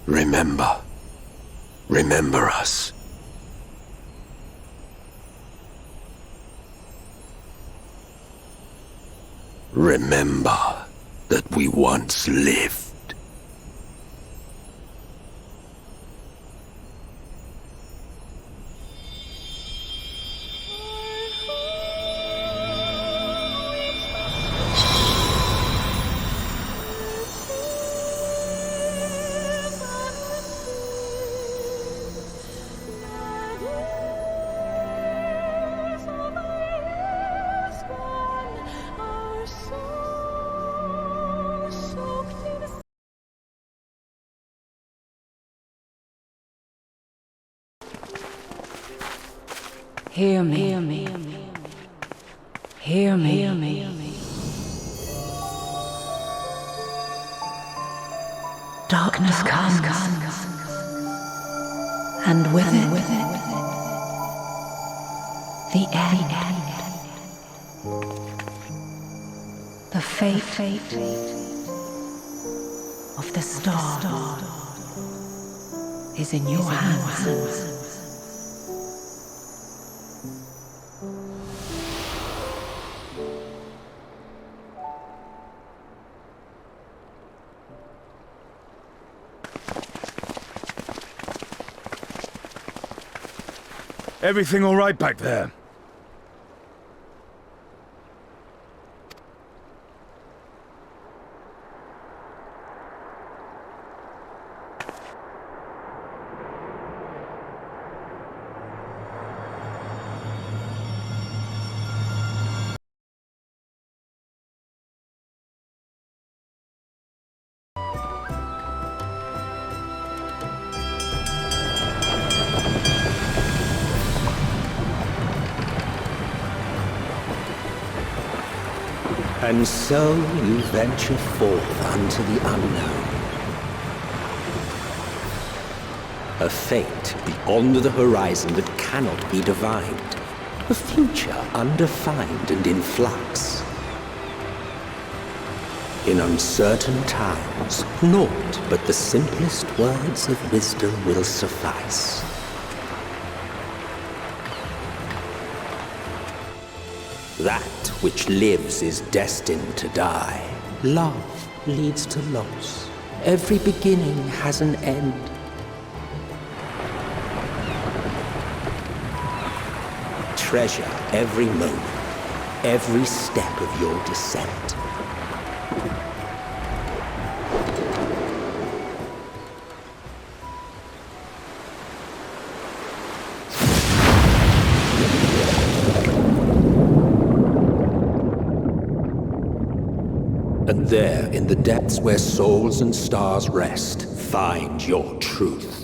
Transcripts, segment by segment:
Remember. Remember us. Remember that we once lived. Hear me. Hear me. Hear me. Hear me. Darkness comes, and with it, the end. The fate of the star is in your hands. Everything all right back there? And so you venture forth unto the unknown. A fate beyond the horizon that cannot be divined. A future undefined and in flux. In uncertain times, naught but the simplest words of wisdom will suffice. That which lives is destined to die. Love leads to loss. Every beginning has an end. Treasure every moment, every step of your descent. And there, in the depths where souls and stars rest, find your truth.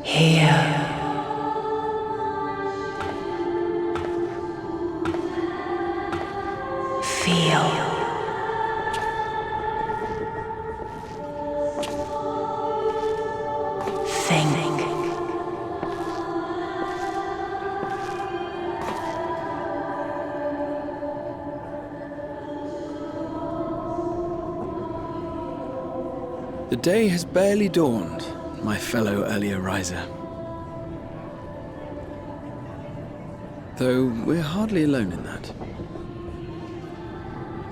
Here. Feel. Think. The day has barely dawned, my fellow earlier riser. Though we're hardly alone in that.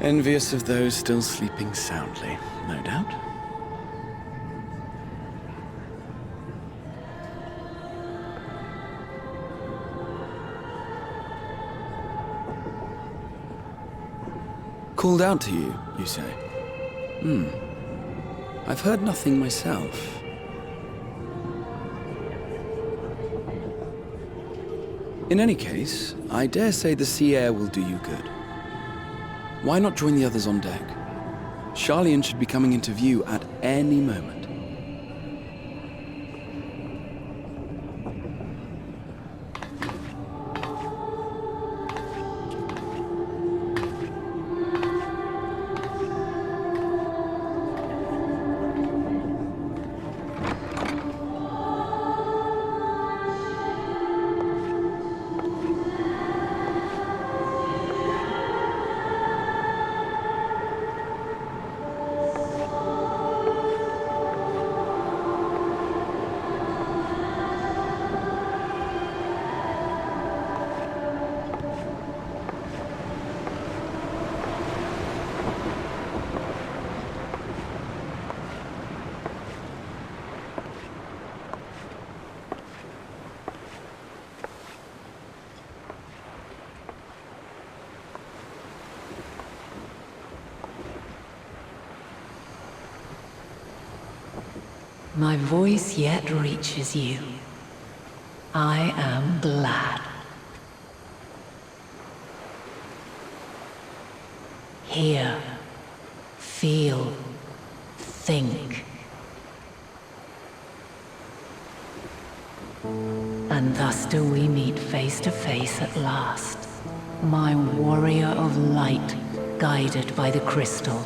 Envious of those still sleeping soundly, no doubt. Called out to you, you say? I've heard nothing myself. In any case, I dare say the sea air will do you good. Why not join the others on deck? Sharlayan should be coming into view at any moment. My voice yet reaches you. I am glad. Hear, feel, think. And thus do we meet face to face at last. My warrior of light, guided by the crystal.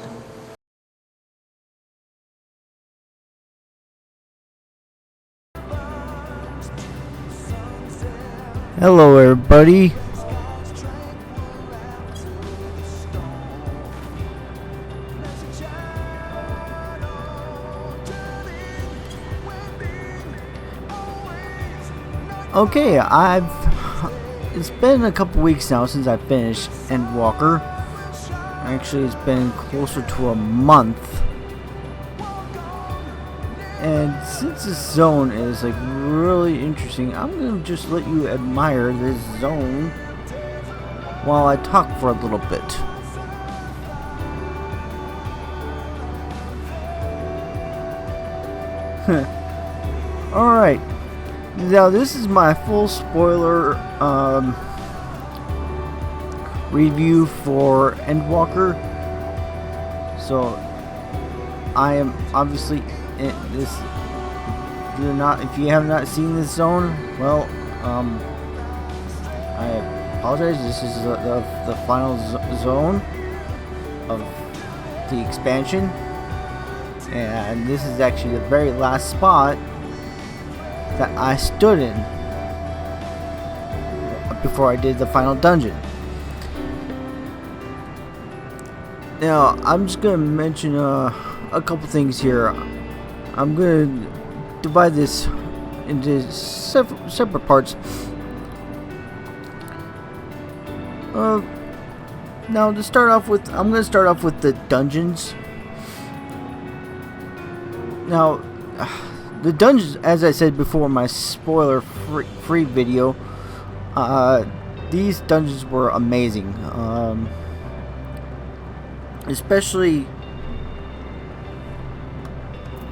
Hello everybody. Okay, it's been a couple weeks now since I finished Endwalker. Actually, it's been closer to a month. And since this zone is like really interesting, I'm gonna just let you admire this zone while I talk for a little bit. Alright, now this is my full spoiler review for Endwalker. So I am obviously if you have not seen this zone, well, I apologize. This is the final zone of the expansion, and this is actually the very last spot that I stood in before I did the final dungeon. Now, I'm just gonna mention a couple things here. I'm gonna divide this into separate parts. Now to start off with, I'm gonna start off with the dungeons. Now, the dungeons, as I said before in my spoiler free video, these dungeons were amazing. Especially,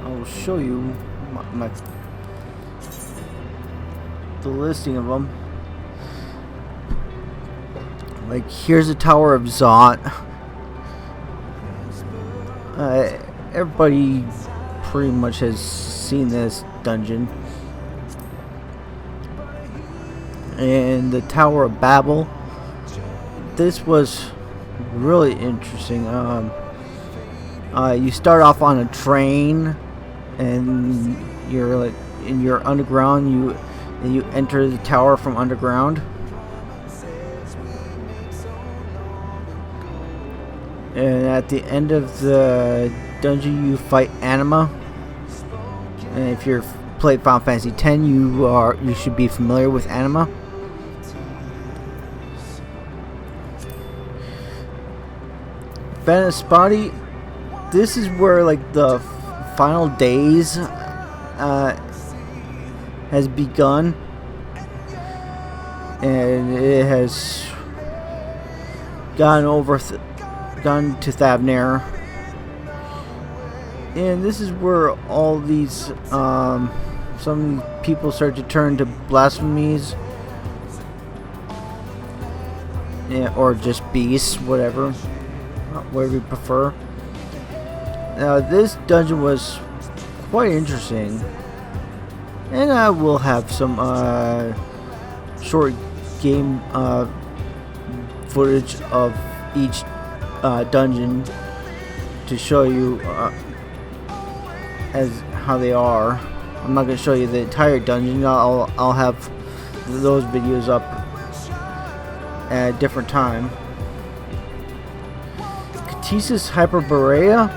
I'll show you the listing of them. Like, here's the Tower of Zot. Everybody pretty much has seen this dungeon. And the Tower of Babel. This was really interesting. You start off on a train, and you're underground. You enter the tower from underground. And at the end of the dungeon, you fight Anima. And if you're played Final Fantasy X, you should be familiar with Anima. Venat's body. This is where like the final days has begun, and it has gone to Thavnair, And this is where all these, some people start to turn to blasphemies. Yeah, or just beasts, whatever you prefer. Now, this dungeon was quite interesting. And I will have some, short game, footage of each, dungeon to show you, as how they are. I'm not going to show you the entire dungeon. I'll have those videos up at a different time. Ktisis Hyperboreia.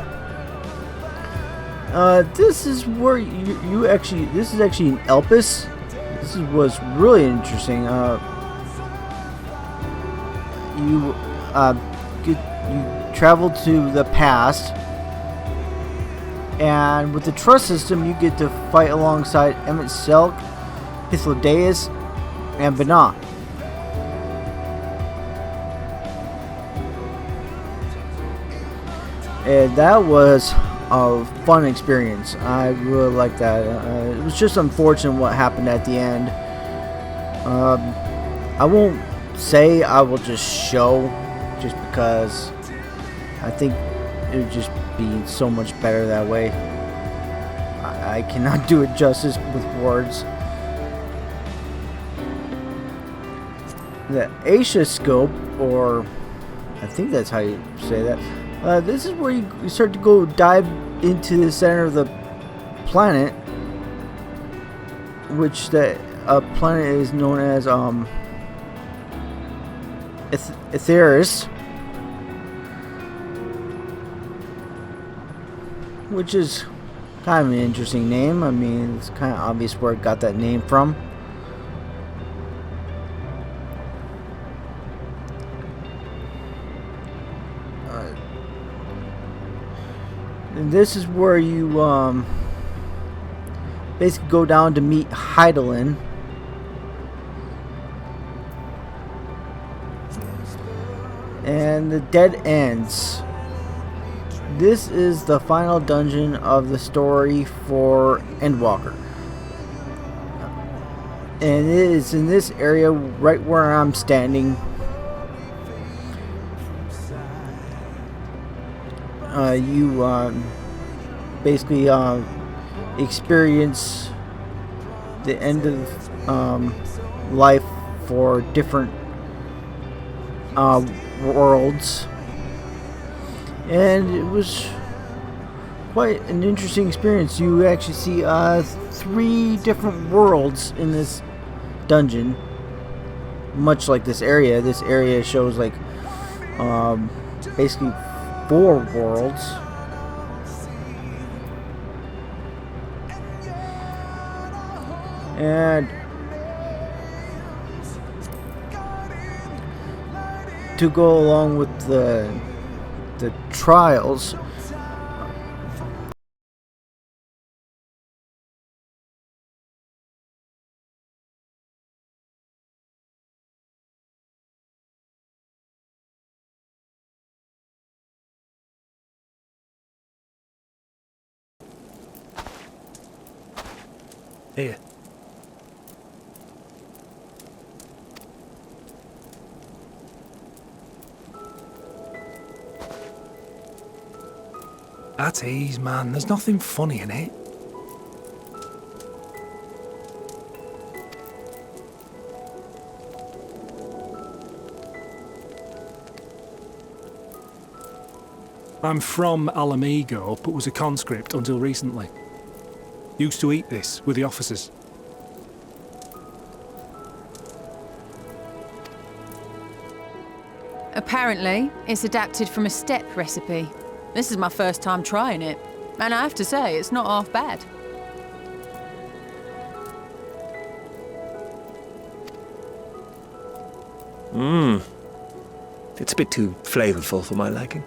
This is where you actually. This is actually in Elpis. This was really interesting. You travel to the past. And with the trust system, you get to fight alongside Emet-Selch, Hythlodaeus, and Venat. And that was a fun experience. I really liked that. It was just unfortunate what happened at the end. I won't say, I will just show, just because I think it would just be so much better that way. I cannot do it justice with words. The Asia scope, or I think that's how you say that. This is where you start to go dive into the center of the planet, which the planet is known as Etheris. Which is kind of an interesting name. I mean, it's kind of obvious where it got that name from. And this is where you basically go down to meet Hydaelyn. And the Dead Ends. This is the final dungeon of the story for Endwalker. And it is in this area right where I'm standing. You basically experience the end of life for different worlds. And it was quite an interesting experience. You actually see 3 different worlds in this dungeon. Much like this area. This area shows like basically 4 worlds. And to go along with the trials, Here. At ease, man. There's nothing funny in it. I'm from Alamigo, but was a conscript until recently. Used to eat this with the officers. Apparently, it's adapted from a steppe recipe. This is my first time trying it, and I have to say, it's not half bad. It's a bit too flavorful for my liking.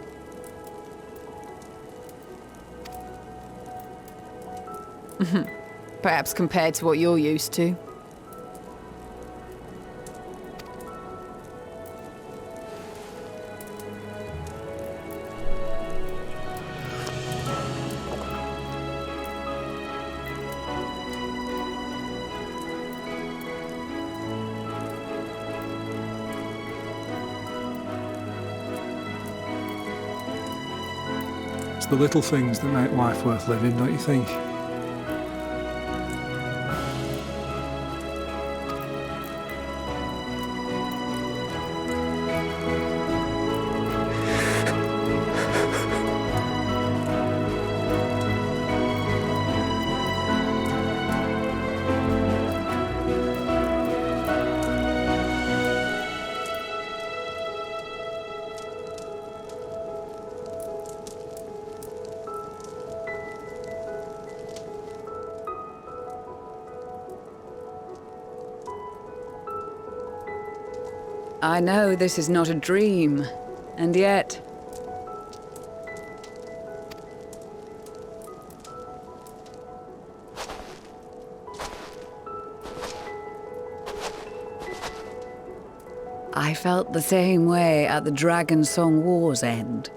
Perhaps compared to what you're used to. the little things that make life worth living, don't you think? I know this is not a dream, and yet... I felt the same way at the Dragon Song War's end.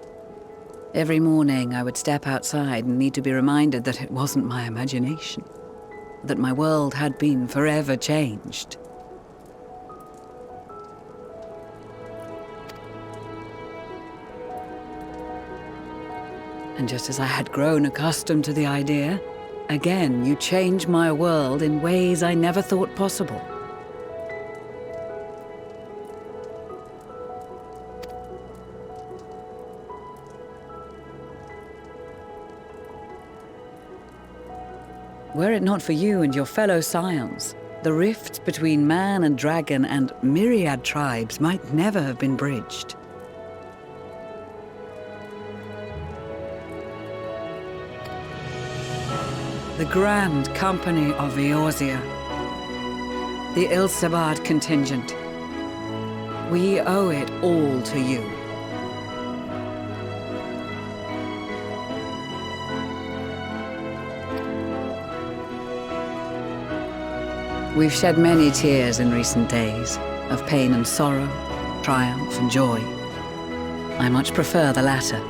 Every morning I would step outside and need to be reminded that it wasn't my imagination, that my world had been forever changed. And just as I had grown accustomed to the idea, again you change my world in ways I never thought possible. Were it not for you and your fellow Scions, the rifts between man and dragon and myriad tribes might never have been bridged. The Grand Company of Eorzea, the Ilsabard contingent. We owe it all to you. We've shed many tears in recent days, of pain and sorrow, triumph and joy. I much prefer the latter.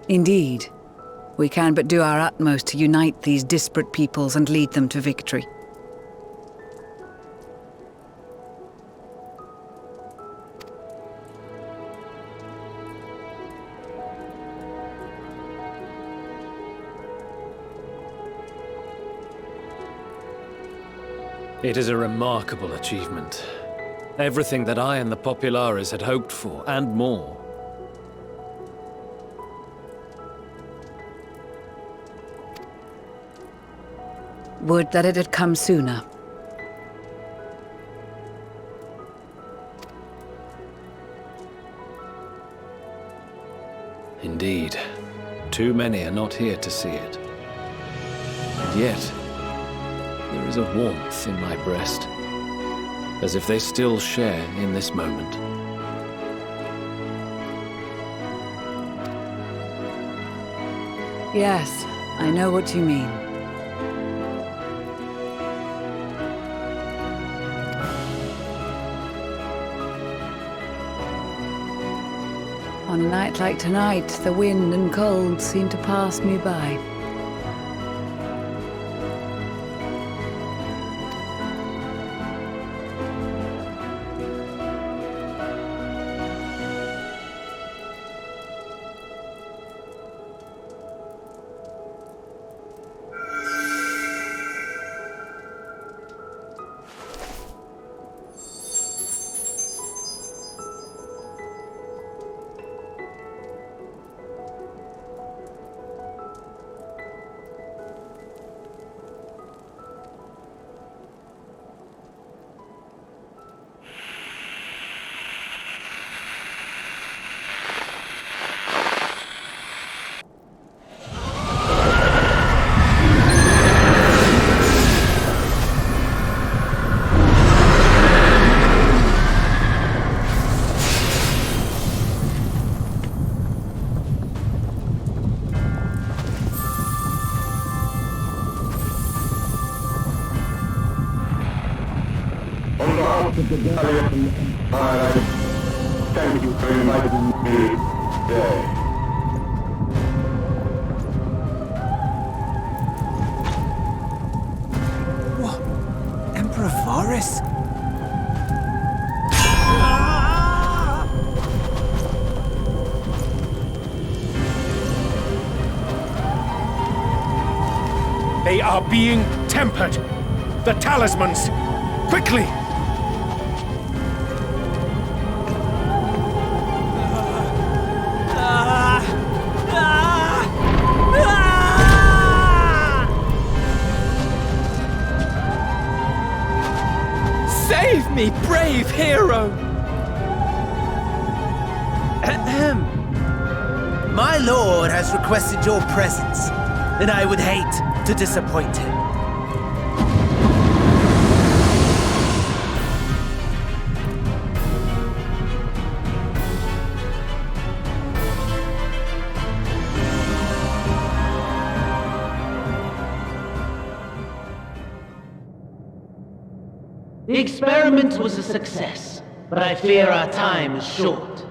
Indeed, we can but do our utmost to unite these disparate peoples and lead them to victory. It is a remarkable achievement. Everything that I and the Populares had hoped for, and more. Would that it had come sooner. Indeed. Too many are not here to see it. And yet, there is a warmth in my breast, as if they still share in this moment. Yes, I know what you mean. On a night like tonight, the wind and cold seem to pass me by. of the Garlemald Scene. Thank you for inviting me today. What? Emperor Varys? They are being tempered. The talismans! Quickly! Save me, brave hero! Ahem. My lord has requested your presence, and I would hate to disappoint him. The experiment was a success, but I fear our time is short.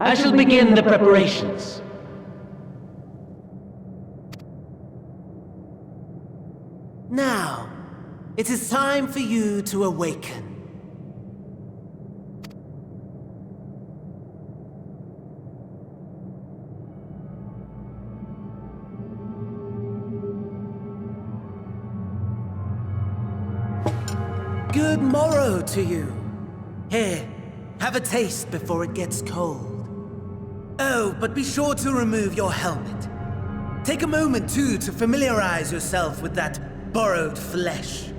I shall begin the preparations. Now, it is time for you to awaken. Good morrow to you. Here, have a taste before it gets cold. Oh, but be sure to remove your helmet. Take a moment, too, to familiarize yourself with that borrowed flesh.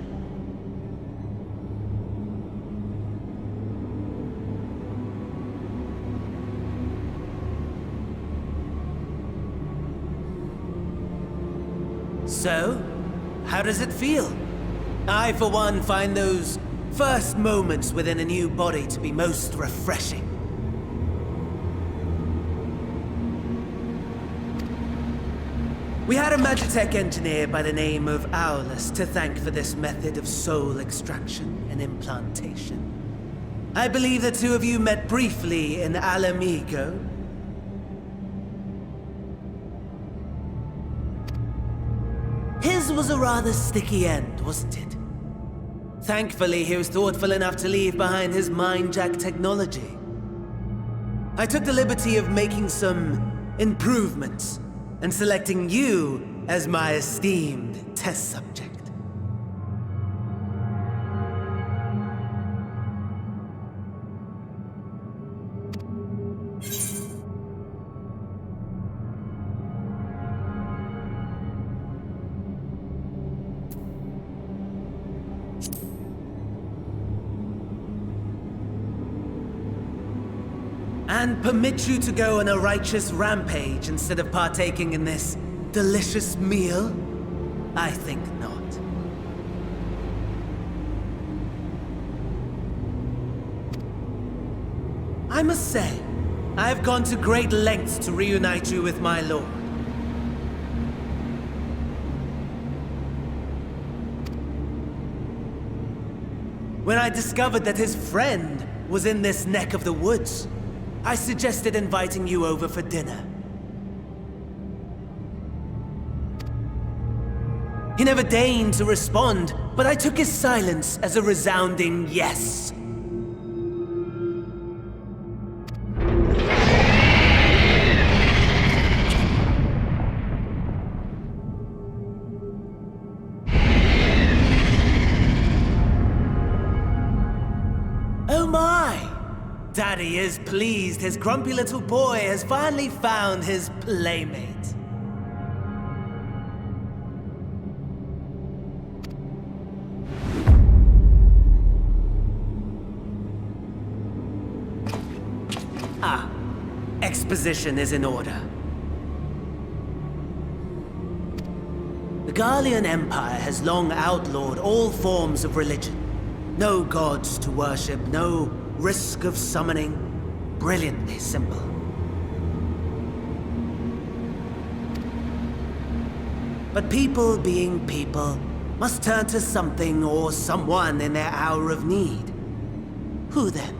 So, how does it feel? I, for one, find those first moments within a new body to be most refreshing. We had a Magitech engineer by the name of Aulus to thank for this method of soul extraction and implantation. I believe the two of you met briefly in Alamigo. His was a rather sticky end, wasn't it? Thankfully, he was thoughtful enough to leave behind his mind-jack technology. I took the liberty of making some improvements and selecting you as my esteemed test subject. And permit you to go on a righteous rampage instead of partaking in this delicious meal? I think not. I must say, I have gone to great lengths to reunite you with my lord. When I discovered that his friend was in this neck of the woods, I suggested inviting you over for dinner. He never deigned to respond, but I took his silence as a resounding yes. Oh my! Daddy is pleased his grumpy little boy has finally found his playmate. Ah, exposition is in order. The Garlean Empire has long outlawed all forms of religion. No gods to worship, no risk of summoning. Brilliantly simple. But people being people must turn to something or someone in their hour of need. Who then?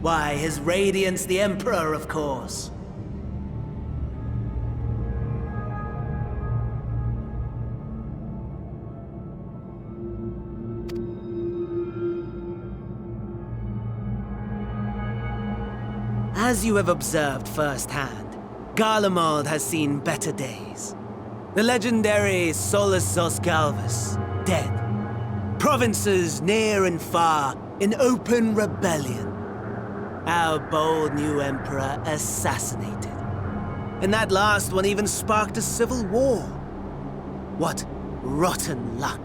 Why, His Radiance the Emperor, of course. As you have observed firsthand, Garlemald has seen better days. The legendary Solus Zos Galvus, dead. Provinces near and far in open rebellion. Our bold new emperor assassinated. And that last one even sparked a civil war. What rotten luck.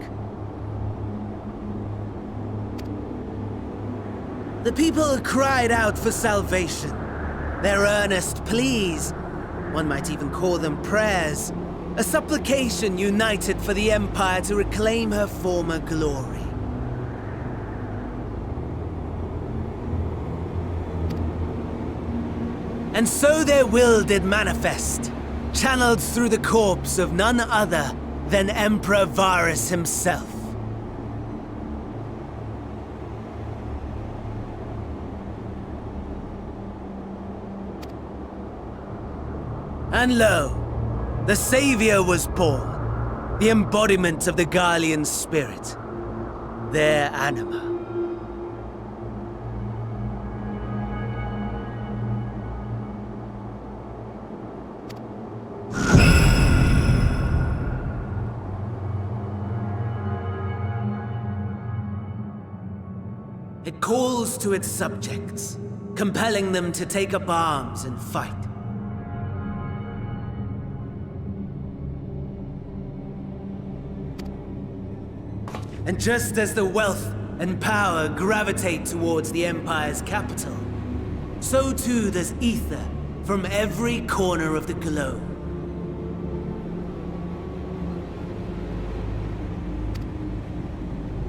The people cried out for salvation. Their earnest pleas, one might even call them prayers, a supplication united for the Empire to reclaim her former glory. And so their will did manifest, channeled through the corpse of none other than Emperor Varus himself. And lo, the Savior was born, the embodiment of the Garlean spirit, their anima. It calls to its subjects, compelling them to take up arms and fight. And just as the wealth and power gravitate towards the Empire's capital, so too does ether from every corner of the globe.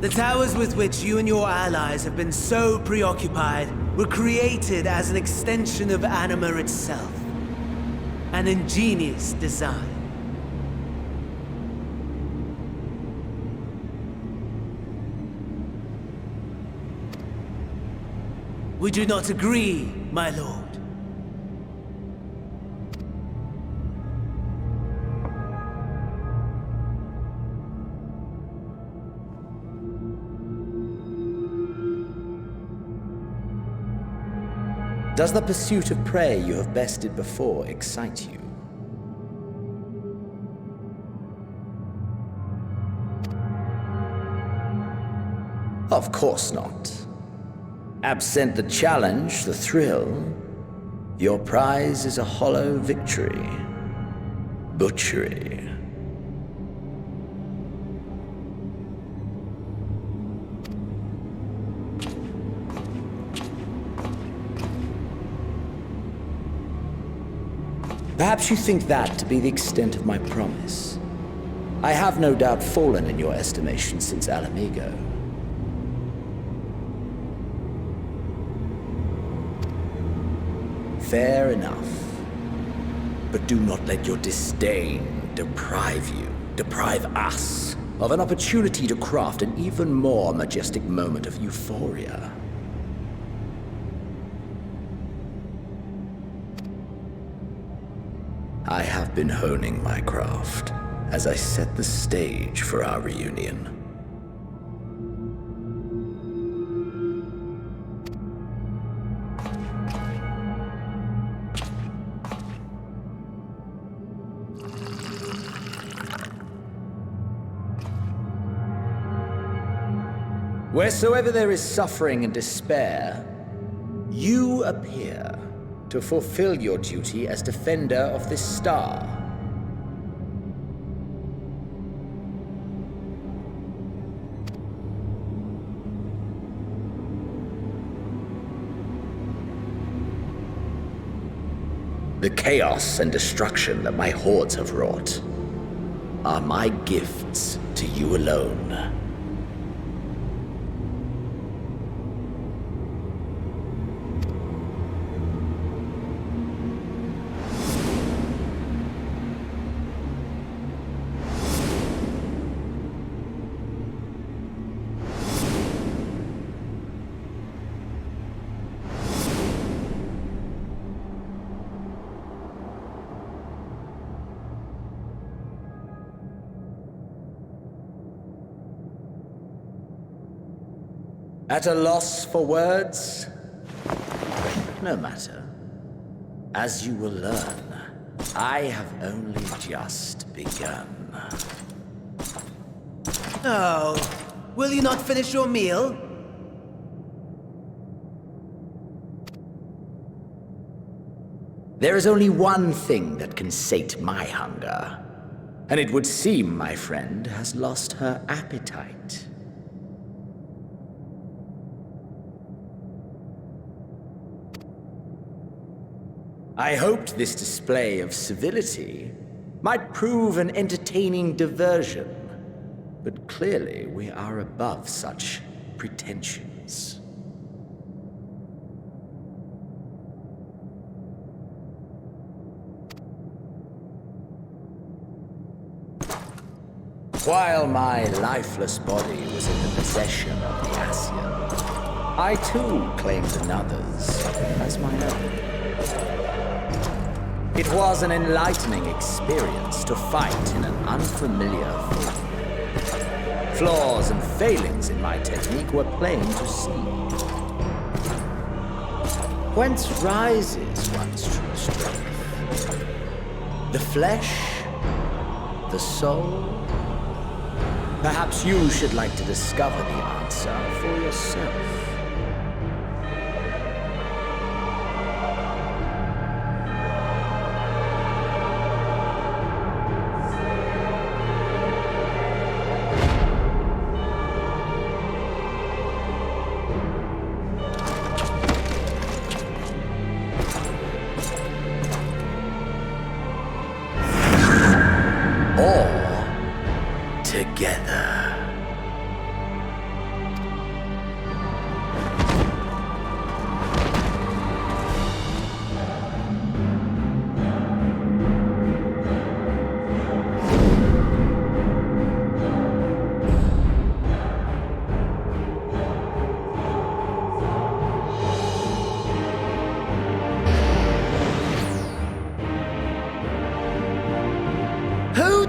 The towers with which you and your allies have been so preoccupied were created as an extension of Anima itself. An ingenious design. Would you not agree, my lord? Does the pursuit of prey you have bested before excite you? Of course not. Absent the challenge, the thrill, your prize is a hollow victory. Butchery. Perhaps you think that to be the extent of my promise. I have no doubt fallen in your estimation since Alamigo. Fair enough. But do not let your disdain deprive us, of an opportunity to craft an even more majestic moment of euphoria. I have been honing my craft as I set the stage for our reunion. Wheresoever there is suffering and despair, you appear to fulfill your duty as defender of this star. The chaos and destruction that my hordes have wrought are my gifts to you alone. At a loss for words? No matter. As you will learn, I have only just begun. Oh, will you not finish your meal? There is only one thing that can sate my hunger. And it would seem my friend has lost her appetite. I hoped this display of civility might prove an entertaining diversion, but clearly we are above such pretensions. While my lifeless body was in the possession of the Ascian, I too claimed another's as my own. It was an enlightening experience to fight in an unfamiliar field. Flaws and failings in my technique were plain to see. Whence rises one's true strength? The flesh? The soul? Perhaps you should like to discover the answer for yourself.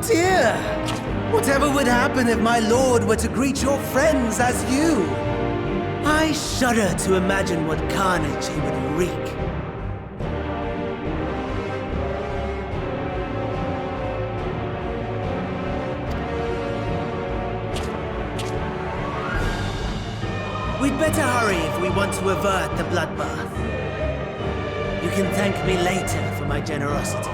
Dear! Whatever would happen if my lord were to greet your friends as you? I shudder to imagine what carnage he would wreak. We'd better hurry if we want to avert the bloodbath. You can thank me later for my generosity.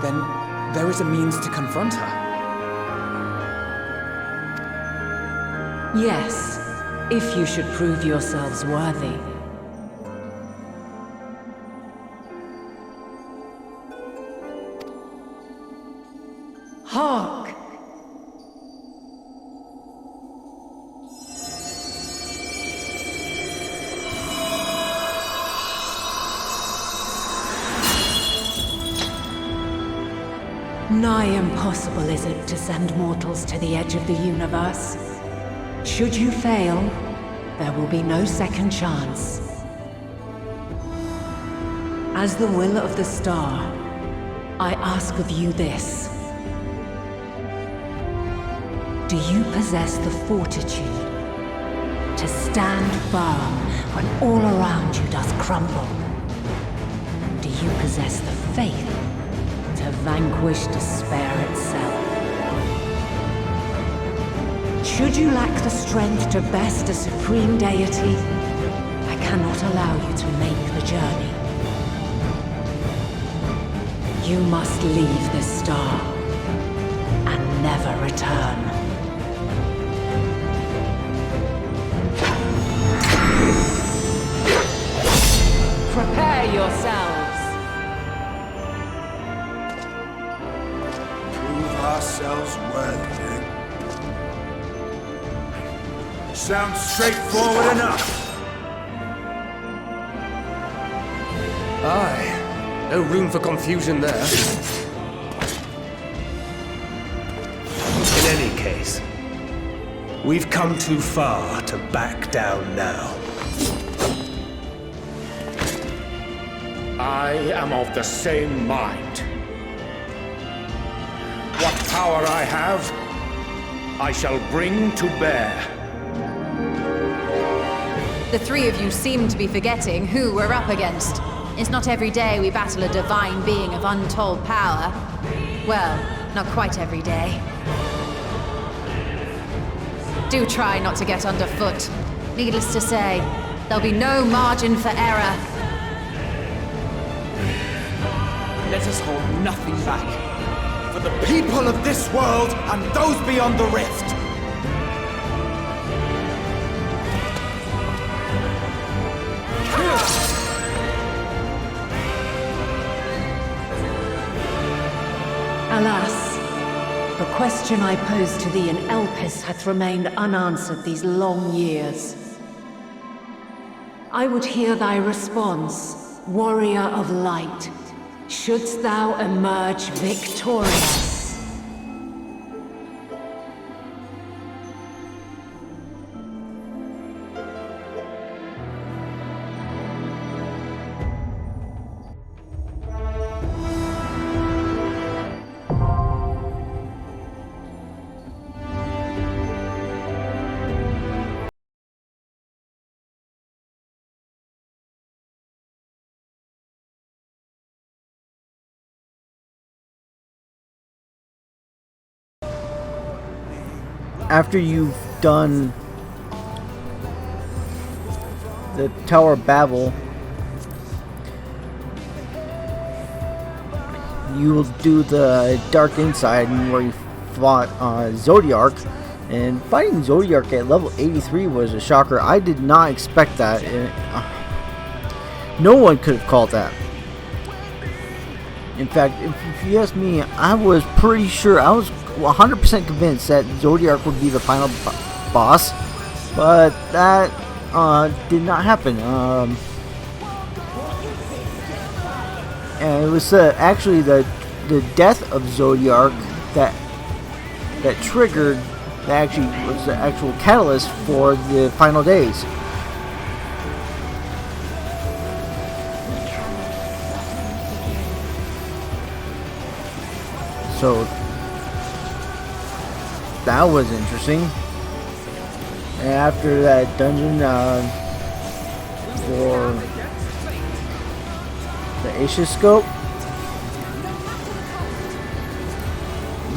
Then there is a means to confront her. Yes, if you should prove yourselves worthy. Hark! Nigh impossible is it to send mortals to the edge of the universe. Should you fail, there will be no second chance. As the will of the star, I ask of you this. Do you possess the fortitude to stand firm when all around you does crumble? Do you possess the faith to vanquish despair itself? Should you lack the strength to best a supreme deity, I cannot allow you to make the journey. You must leave this star and never return. Prepare yourselves. Prove ourselves worthy, eh? Sounds straightforward enough. Aye. No room for confusion there. In any case, We've come too far to back down now. I am of the same mind. What power I have, I shall bring to bear. The three of you seem to be forgetting who we're up against. It's not every day we battle a divine being of untold power. Well, not quite every day. Do try not to get underfoot. Needless to say, there'll be no margin for error. Let us hold nothing back. For the people of this world and those beyond the rift. Alas, the question I posed to thee in Elpis hath remained unanswered these long years. I would hear thy response, warrior of light. Shouldst thou emerge victorious? After you've done the Tower of Babel, you will do the Dark Inside where you fought Zodiark, and fighting Zodiark at level 83 was a shocker. I did not expect that. No one could have called that. In fact, if you ask me, I was pretty sure, I was 100% convinced that Zodiark would be the final boss, but that did not happen. And it was actually the death of Zodiark that triggered, that actually was the actual catalyst for the final days. So that was interesting. And after that dungeon for the Aetioscope,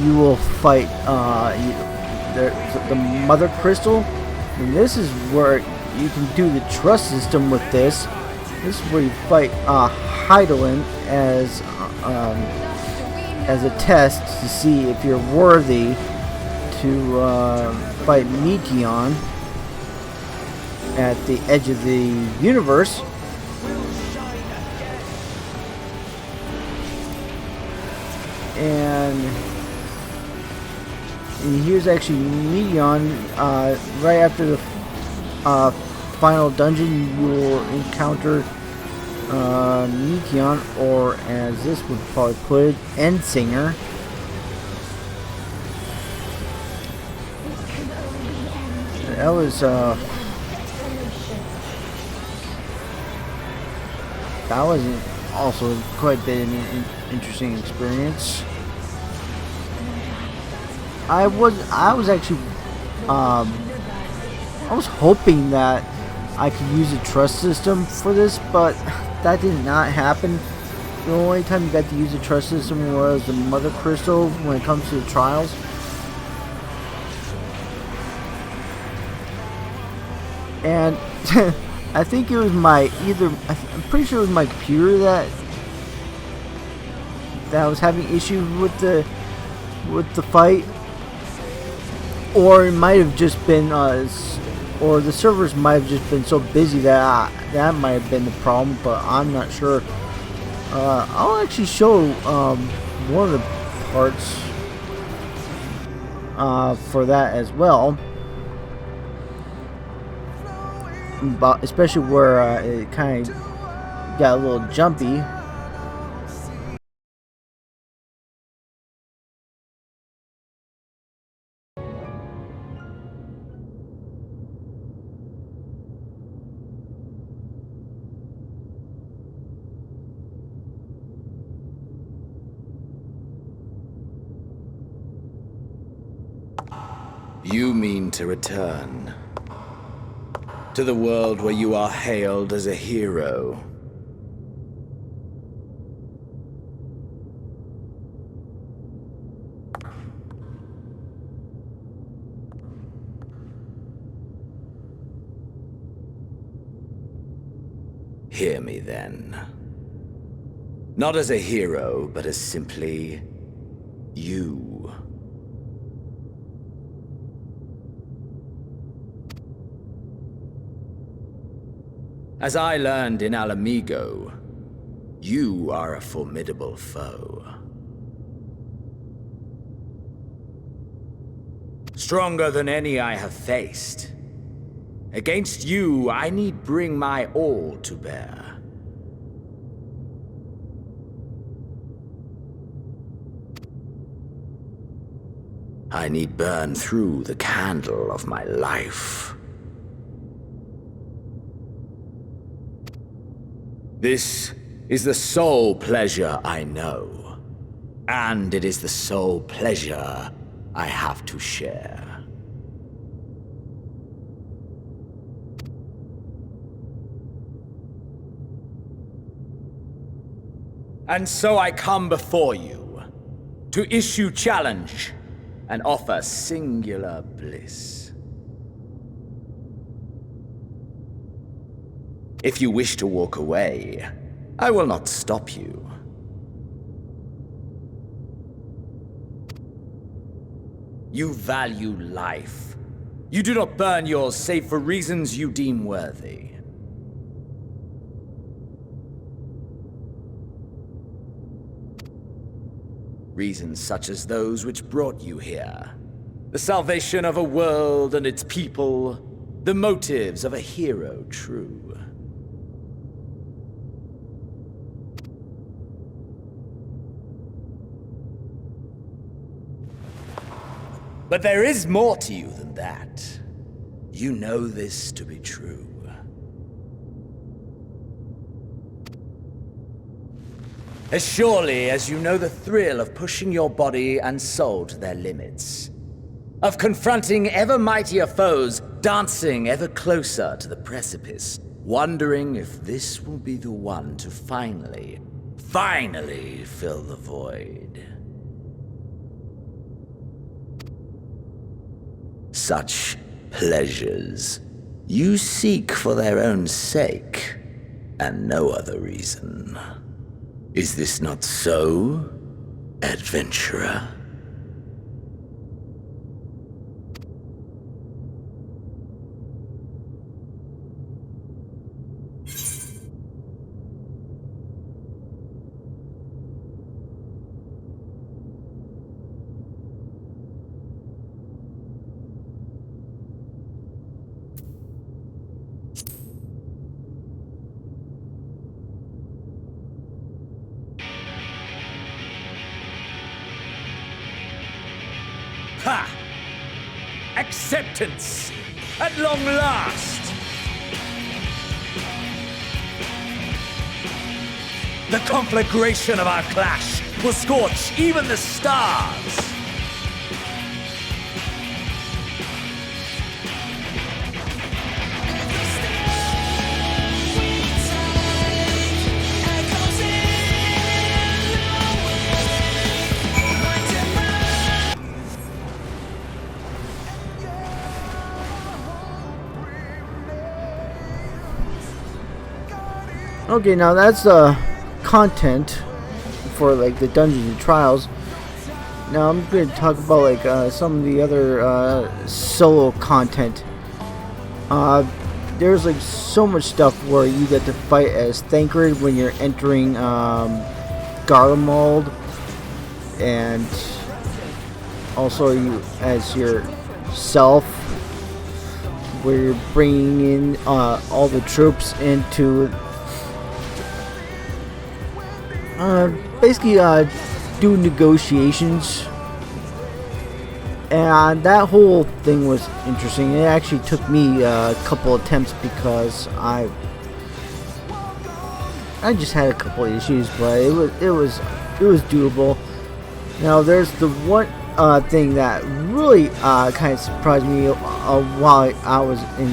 you will fight the Mother Crystal, and this is where you can do the trust system with this. This is where you fight Hydaelyn as a test to see if you're worthy to fight Meteon at the edge of the universe. And here's actually Meteon. Right after the final dungeon, you will encounter Meteon, or as this would probably put it, Endsinger. That was also quite a bit of an interesting experience. I was actually I was hoping that I could use a trust system for this, but that did not happen. The only time you got to use a trust system was the Mother Crystal when it comes to the trials. And I think it was I'm pretty sure it was my computer that was having issues with the fight, or it might have just been or the servers might have just been so busy that might have been the problem, but I'm not sure. I'll actually show one of the parts for that as well. But especially where it kind of got a little jumpy. You mean to return to the world where you are hailed as a hero. Hear me then. Not as a hero, but as simply you. As I learned in Alamigo, you are a formidable foe. Stronger than any I have faced. Against you, I need bring my all to bear. I need burn through the candle of my life. This is the sole pleasure I know, and it is the sole pleasure I have to share. And so I come before you to issue challenge and offer singular bliss. If you wish to walk away, I will not stop you. You value life. You do not burn yours save for reasons you deem worthy. Reasons such as those which brought you here. The salvation of a world and its people. The motives of a hero true. But there is more to you than that. You know this to be true. As surely as you know the thrill of pushing your body and soul to their limits. Of confronting ever mightier foes, dancing ever closer to the precipice, wondering if this will be the one to finally fill the void. Such pleasures you seek for their own sake, and no other reason. Is this not so, adventurer? Ha! Acceptance! At long last! The conflagration of our clash will scorch even the stars! Okay, now that's content for like the dungeons and trials. Now I'm going to talk about like some of the other solo content. There's like so much stuff where you get to fight as Thancred when you're entering Garlemald, and also you as yourself, where you're bringing in all the troops into basically do negotiations, and that whole thing was interesting. It actually took me a couple attempts because I just had a couple issues, but it was doable. Now there's the one thing that really kind of surprised me while I was in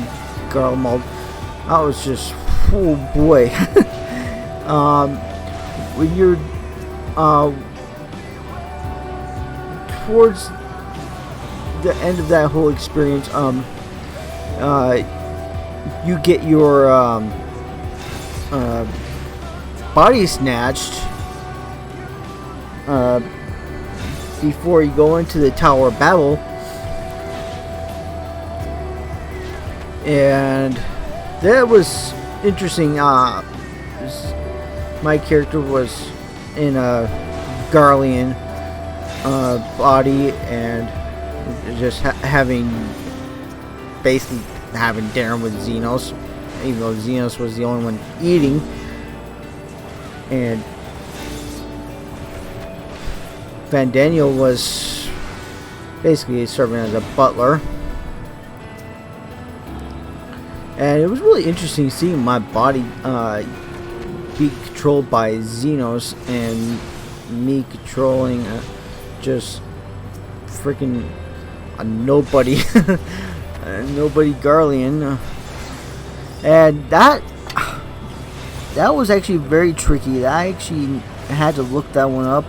Garlemald, I was just, oh boy. When you're towards the end of that whole experience, you get your body snatched before you go into the Tower of Babel, and that was interesting. My character was in a Garlean body, and just basically having dinner with Zenos, even though Zenos was the only one eating. And Pandaemonium was basically serving as a butler. And it was really interesting seeing my body be controlled by Zenos and me controlling just freaking a nobody nobody Garlean. And that was actually very tricky. I actually had to look that one up.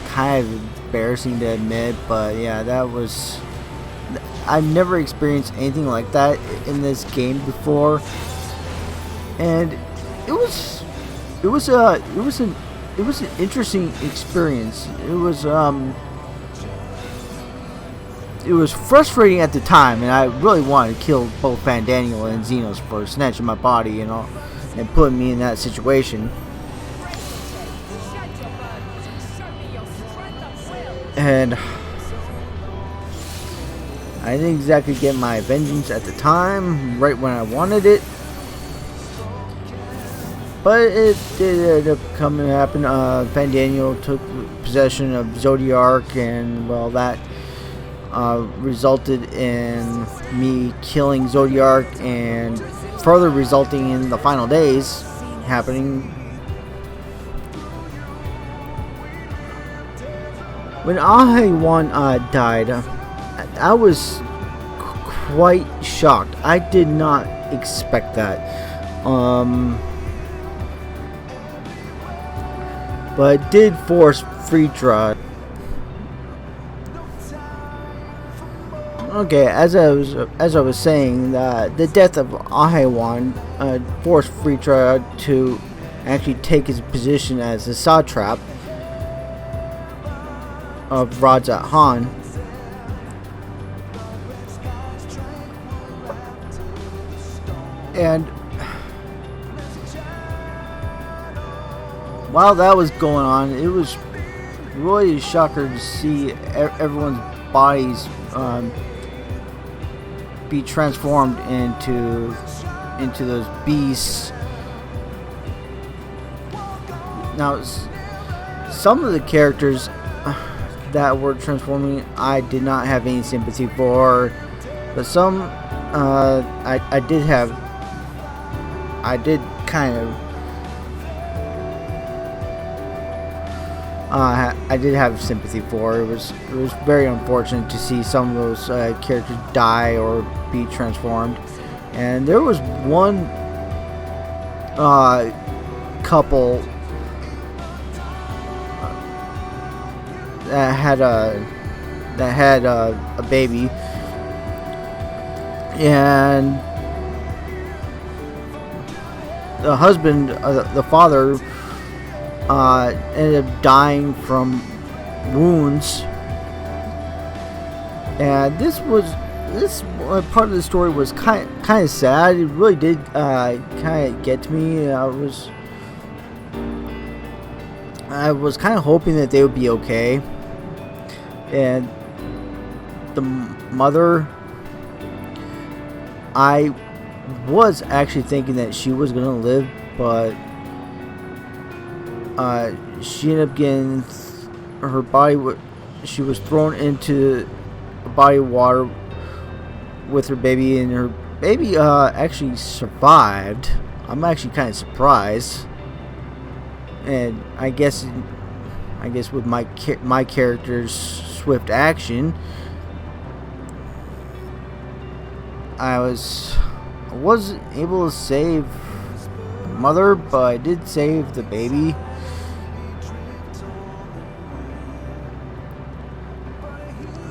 Kind of embarrassing to admit, but yeah, that was, I've never experienced anything like that in this game before, and it was an interesting experience. It was frustrating at the time, and I really wanted to kill both Pandaemonium and Zenos for snatching my body, and putting me in that situation. And I didn't exactly get my vengeance at the time, right when I wanted it. But it did end up coming to happen. Pandaemonium took possession of Zodiark, and well, that resulted in me killing Zodiark, and further resulting in the final days happening. When Hydaelyn died, I was quite shocked. I did not expect that. But it did force Phaedra. Okay, as I was saying, the death of Hydaelyn forced Phaedra to actually take his position as the satrap of Radzat Han. And while that was going on, it was really a shocker to see everyone's bodies be transformed into those beasts. Now, some of the characters that were transforming, I did not have any sympathy for, but some I did have sympathy for. It was very unfortunate to see some of those characters die or be transformed. And there was one couple that had a baby, and the husband, the father, ended up dying from wounds. And this part of the story was kind of sad. It really did kind of get to me. I was kind of hoping that they would be okay. And the mother, I was actually thinking that she was gonna live, but she ended up getting her body. She was thrown into a body of water with her baby, and her baby actually survived. I'm actually kind of surprised, and I guess I guess with my character's swift action, I wasn't able to save mother, but I did save the baby.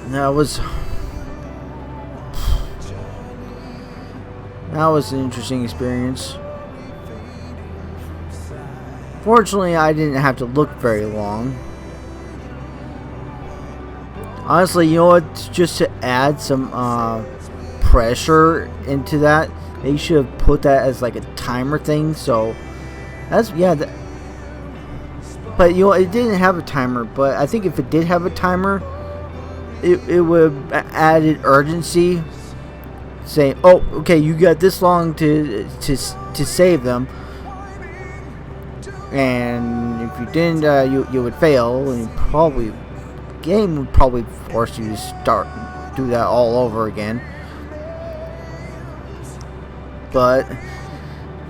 And that was an interesting experience. Fortunately, I didn't have to look very long. Honestly, you know what? Just to add some pressure into that, they should have put that as like a timer thing. So that's but you know, it didn't have a timer. But I think if it did have a timer, it would have added urgency, saying, "Oh, okay, you got this long to save them." And if you didn't, you would fail, and the game would probably force you to do that all over again. But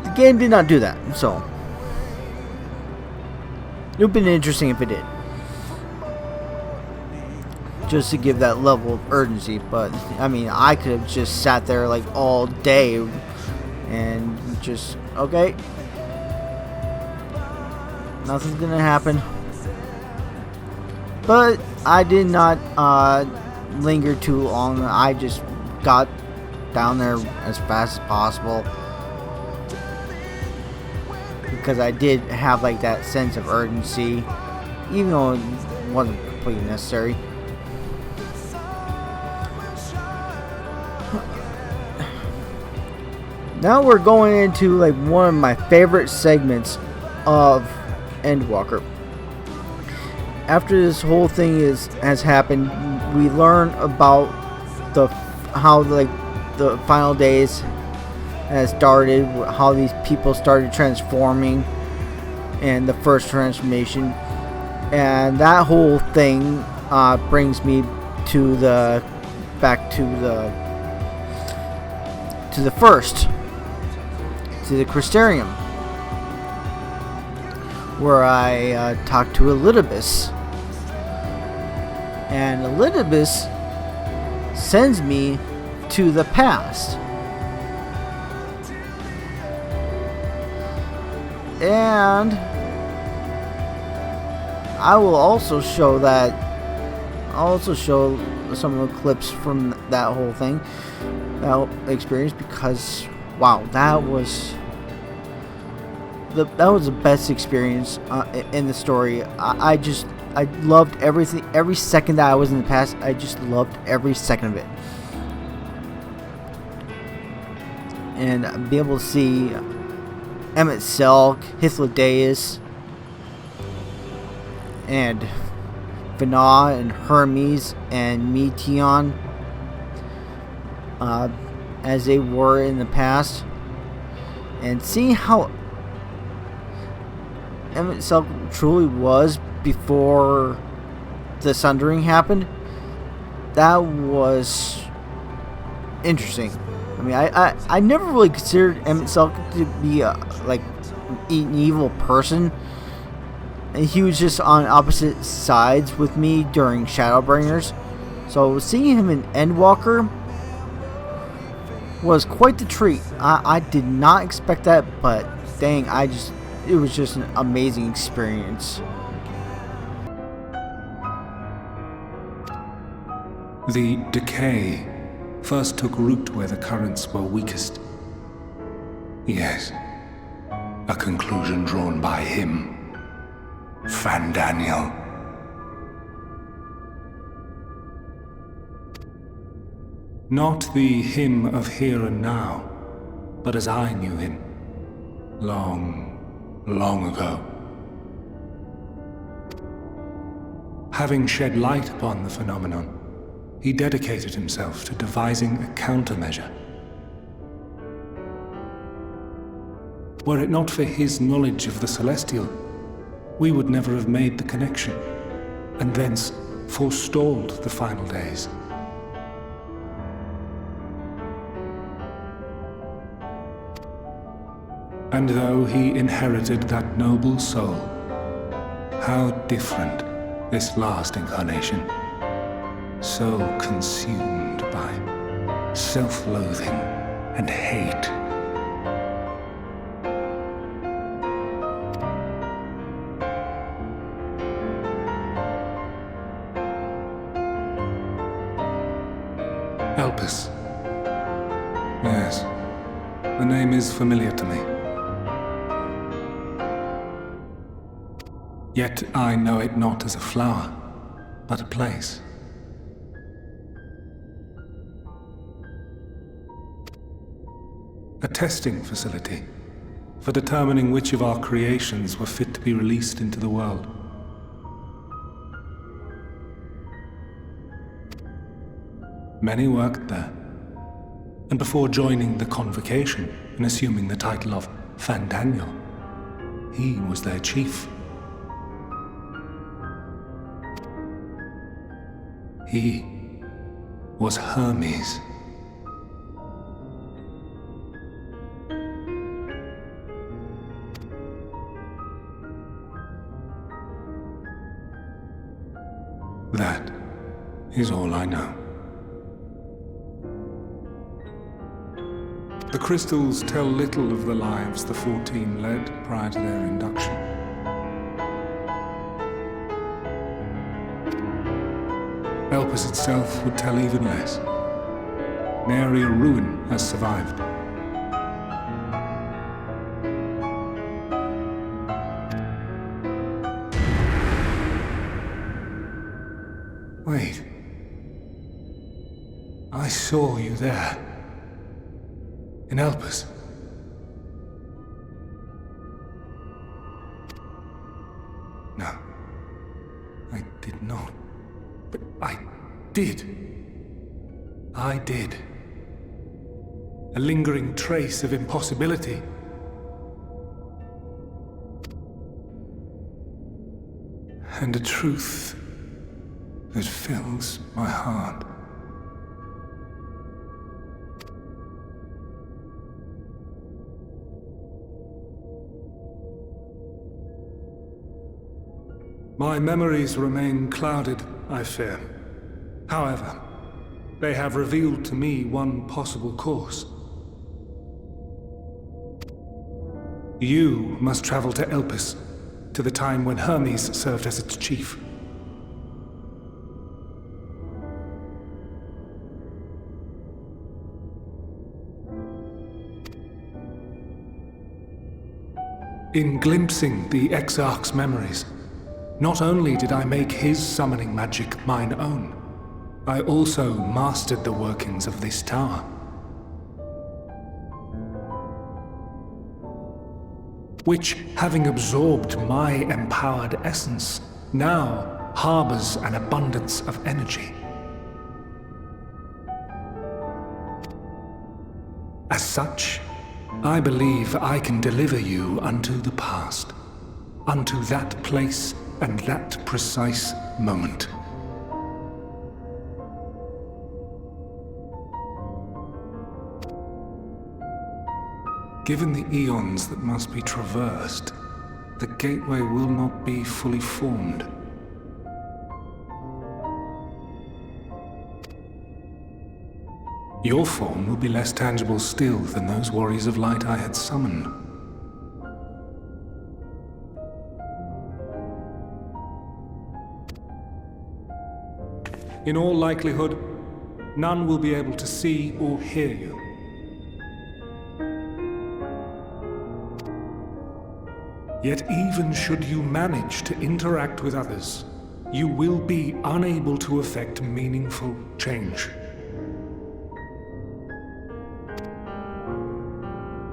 the game did not do that, so it would have been interesting if it did, just to give that level of urgency. But I mean, I could have just sat there like all day and just, okay, nothing's gonna happen. But I did not linger too long. I just got down there as fast as possible, because I did have like that sense of urgency, even though it wasn't completely necessary. Now we're going into like one of my favorite segments of Endwalker. After this whole thing has happened, we learn about how the final days has started, how these people started transforming, and the first transformation, and that whole thing brings me to the Crystarium, where I talked to Elidibus, and Elidibus sends me to the past, and I will also show some of the clips from that whole thing, that experience, because wow, that was the best experience in the story. I loved everything, every second that I was in the past. I just loved every second of it. And be able to see Emet-Selch, Hythlodaeus, and Venat, and Hermes, and Meteon, as they were in the past, and seeing how Emet-Selch truly was before the Sundering happened, that was interesting. I mean, I never really considered Emet-Selch to be an evil person. And he was just on opposite sides with me during Shadowbringers. So seeing him in Endwalker was quite the treat. I did not expect that, but dang, it was just an amazing experience. The decay first took root where the currents were weakest. Yes, a conclusion drawn by him, Pandaemonium. Not the him of here and now, but as I knew him, long, long ago. Having shed light upon the phenomenon, he dedicated himself to devising a countermeasure. Were it not for his knowledge of the Celestial, we would never have made the connection, and thence forestalled the final days. And though he inherited that noble soul, how different This last incarnation, so consumed by self-loathing and hate. Elpis. Yes, the name is familiar to me. Yet I know it not as a flower, but a place. A testing facility for determining which of our creations were fit to be released into the world. Many worked there, and before joining the Convocation and assuming the title of Pandaemonium, he was their chief. He was Hermes. That is all I know. The crystals tell little of the lives the 14 led prior to their induction. Elpis itself would tell even less. Nary a ruin has survived. Wait. I saw you there. In Elpis. No. I did not. But I did. I did. A lingering trace of impossibility. And a truth that fills my heart. My memories remain clouded, I fear. However, they have revealed to me one possible course. You must travel to Elpis, to the time when Hermes served as its chief. In glimpsing the Exarch's memories, not only did I make his summoning magic mine own, I also mastered the workings of this tower. Which, having absorbed my empowered essence, now harbors an abundance of energy. As such, I believe I can deliver you unto the past, unto that place and that precise moment. Given the eons that must be traversed, the gateway will not be fully formed. Your form will be less tangible still than those warriors of light I had summoned. In all likelihood, none will be able to see or hear you. Yet even should you manage to interact with others, you will be unable to effect meaningful change.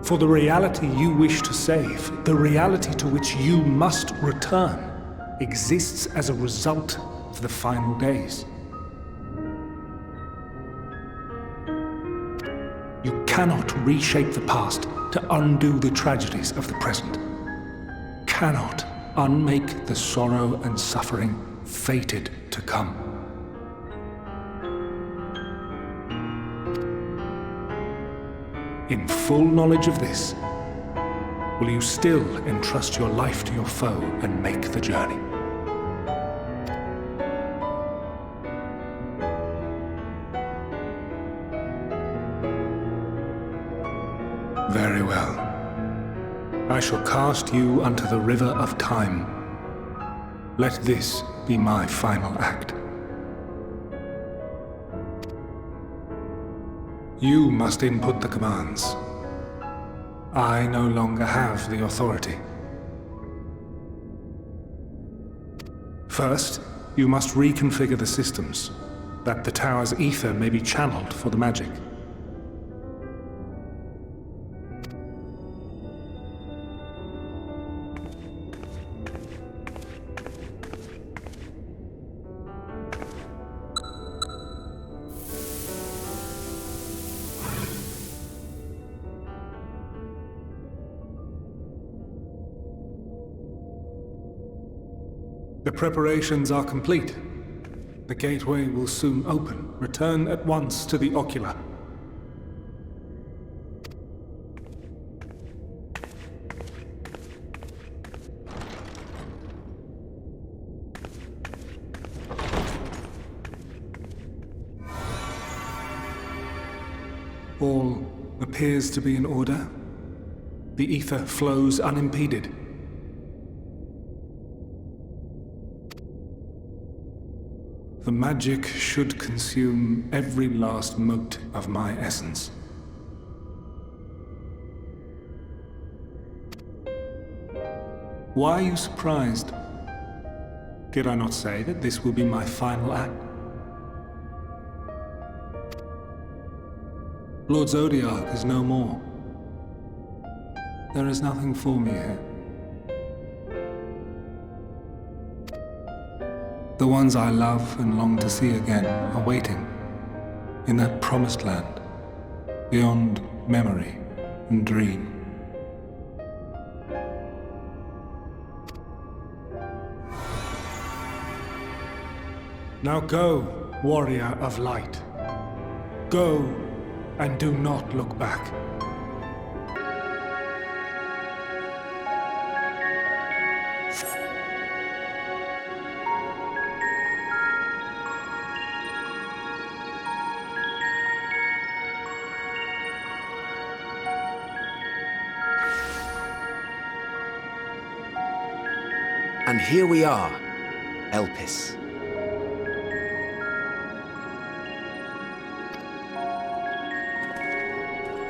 For the reality you wish to save, the reality to which you must return, exists as a result of the final days. You cannot reshape the past to undo the tragedies of the present. Cannot unmake the sorrow and suffering fated to come. In full knowledge of this, will you still entrust your life to your foe and make the journey? Very well. I shall cast you unto the river of time. Let this be my final act. You must input the commands. I no longer have the authority. First, you must reconfigure the systems, that the tower's ether may be channeled for the magic. The preparations are complete. The gateway will soon open. Return at once to the ocular. All appears to be in order. The ether flows unimpeded. The magic should consume every last mote of my essence. Why are you surprised? Did I not say that this will be my final act? Lord Zodiark is no more. There is nothing for me here. The ones I love and long to see again are waiting in that promised land, beyond memory and dream. Now go, warrior of light. Go and do not look back. And here we are, Elpis.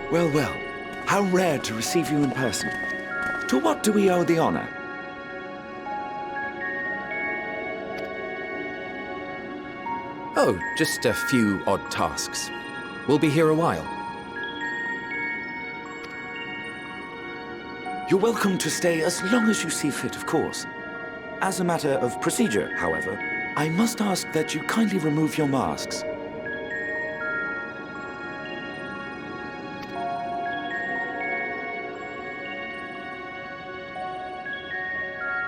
Well, well, how rare to receive you in person. To what do we owe the honor? Oh, just a few odd tasks. We'll be here a while. You're welcome to stay as long as you see fit, of course. As a matter of procedure, however, I must ask that you kindly remove your masks.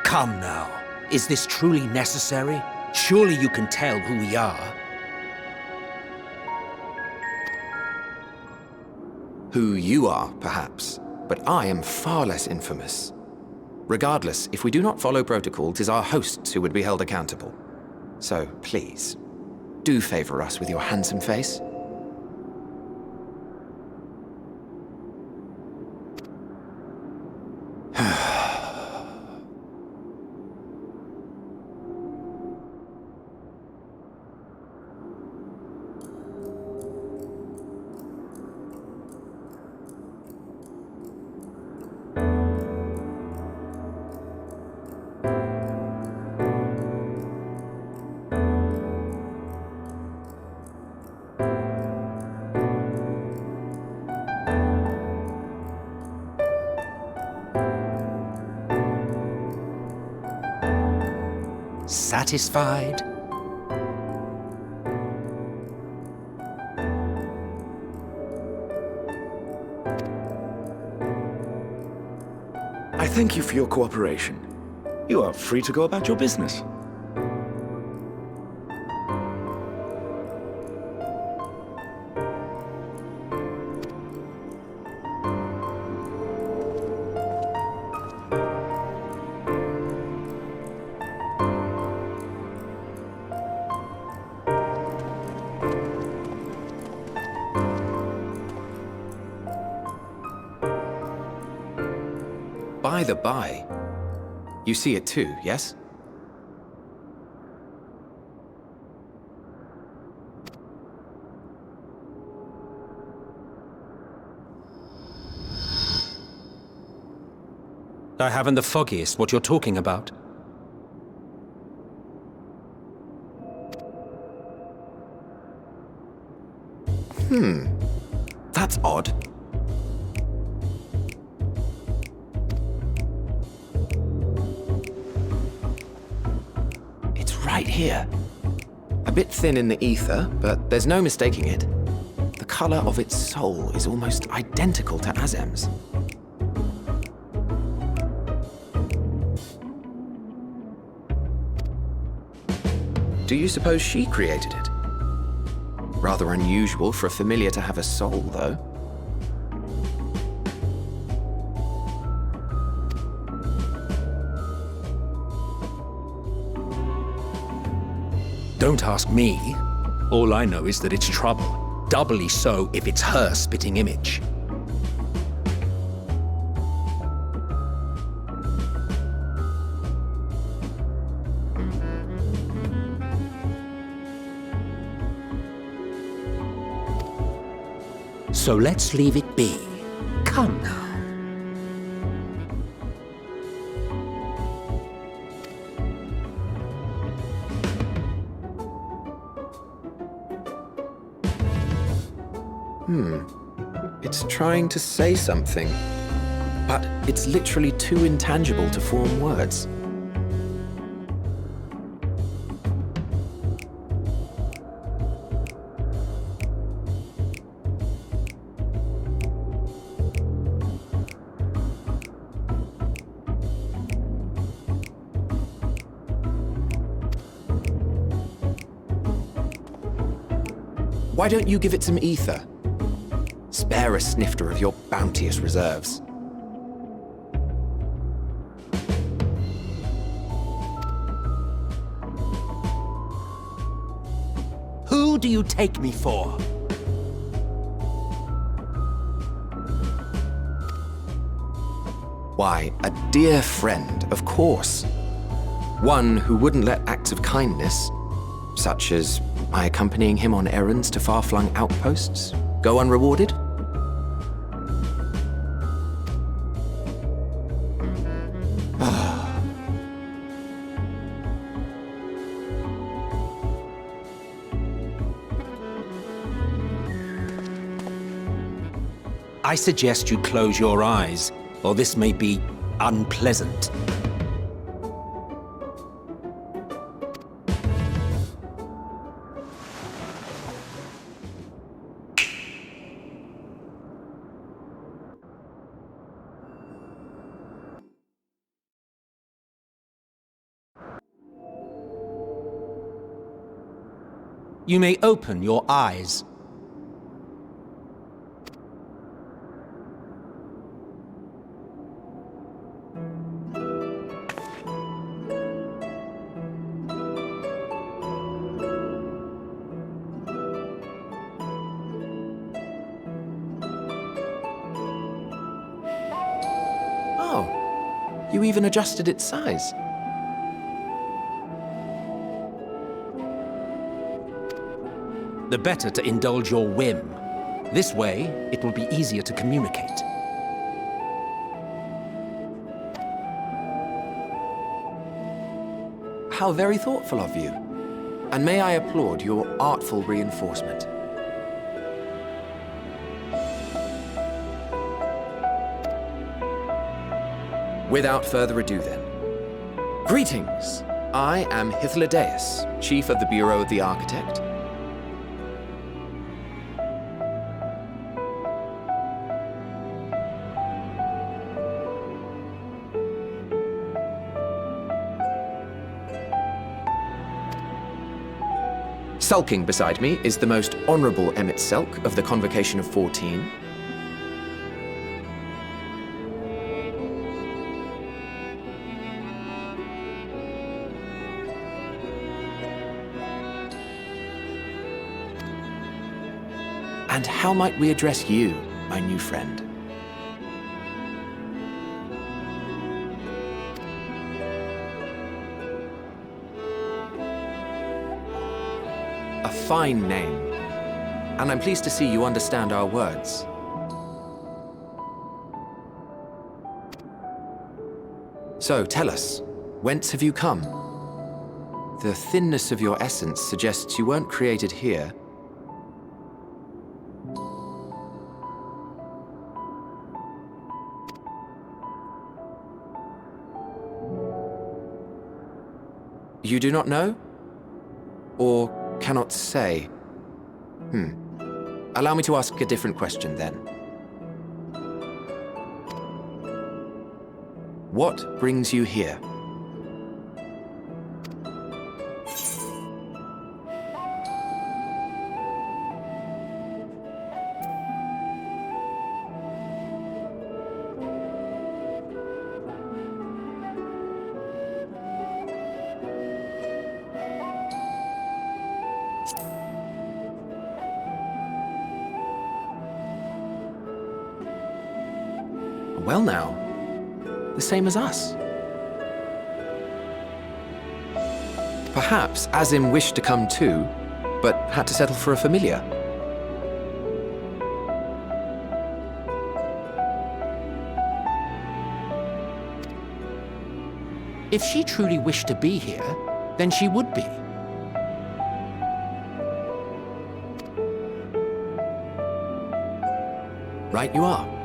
Come now. Is this truly necessary? Surely you can tell who we are. Who you are, perhaps, but I am far less infamous. Regardless, if we do not follow protocol, 'tis our hosts who would be held accountable. So, please, do favor us with your handsome face. Satisfied? I thank you for your cooperation. You are free to go about your business. By the by, you see it too, yes? I haven't the foggiest what you're talking about. That's odd. It's right here. A bit thin in the ether, but there's no mistaking it. The color of its soul is almost identical to Azem's. Do you suppose she created it? Rather unusual for a familiar to have a soul, though. Don't ask me. All I know is that it's trouble. Doubly so if it's her spitting image. So let's leave it be. Come now. It's trying to say something, but it's literally too intangible to form words. Why don't you give it some ether? Spare a snifter of your bounteous reserves. Who do you take me for? Why, a dear friend, of course. One who wouldn't let acts of kindness, such as my accompanying him on errands to far-flung outposts, go unrewarded? I suggest you close your eyes, or this may be unpleasant. You may open your eyes. Oh, you even adjusted its size. The better to indulge your whim. This way, it will be easier to communicate. How very thoughtful of you. And may I applaud your artful reinforcement. Without further ado then. Greetings! I am Hythlodaeus, Chief of the Bureau of the Architect. Sulking beside me is the most honorable Emet-Selch of the Convocation of 14. And how might we address you, my new friend? fine name. And I'm pleased to see you understand our words. So, tell us, whence have you come? The thinness of your essence suggests you weren't created here. You do not know? Or cannot say? Allow me to ask a different question then. What brings you here? Well now, the same as us. Perhaps Azem wished to come too, but had to settle for a familiar. If she truly wished to be here, then she would be. Right you are.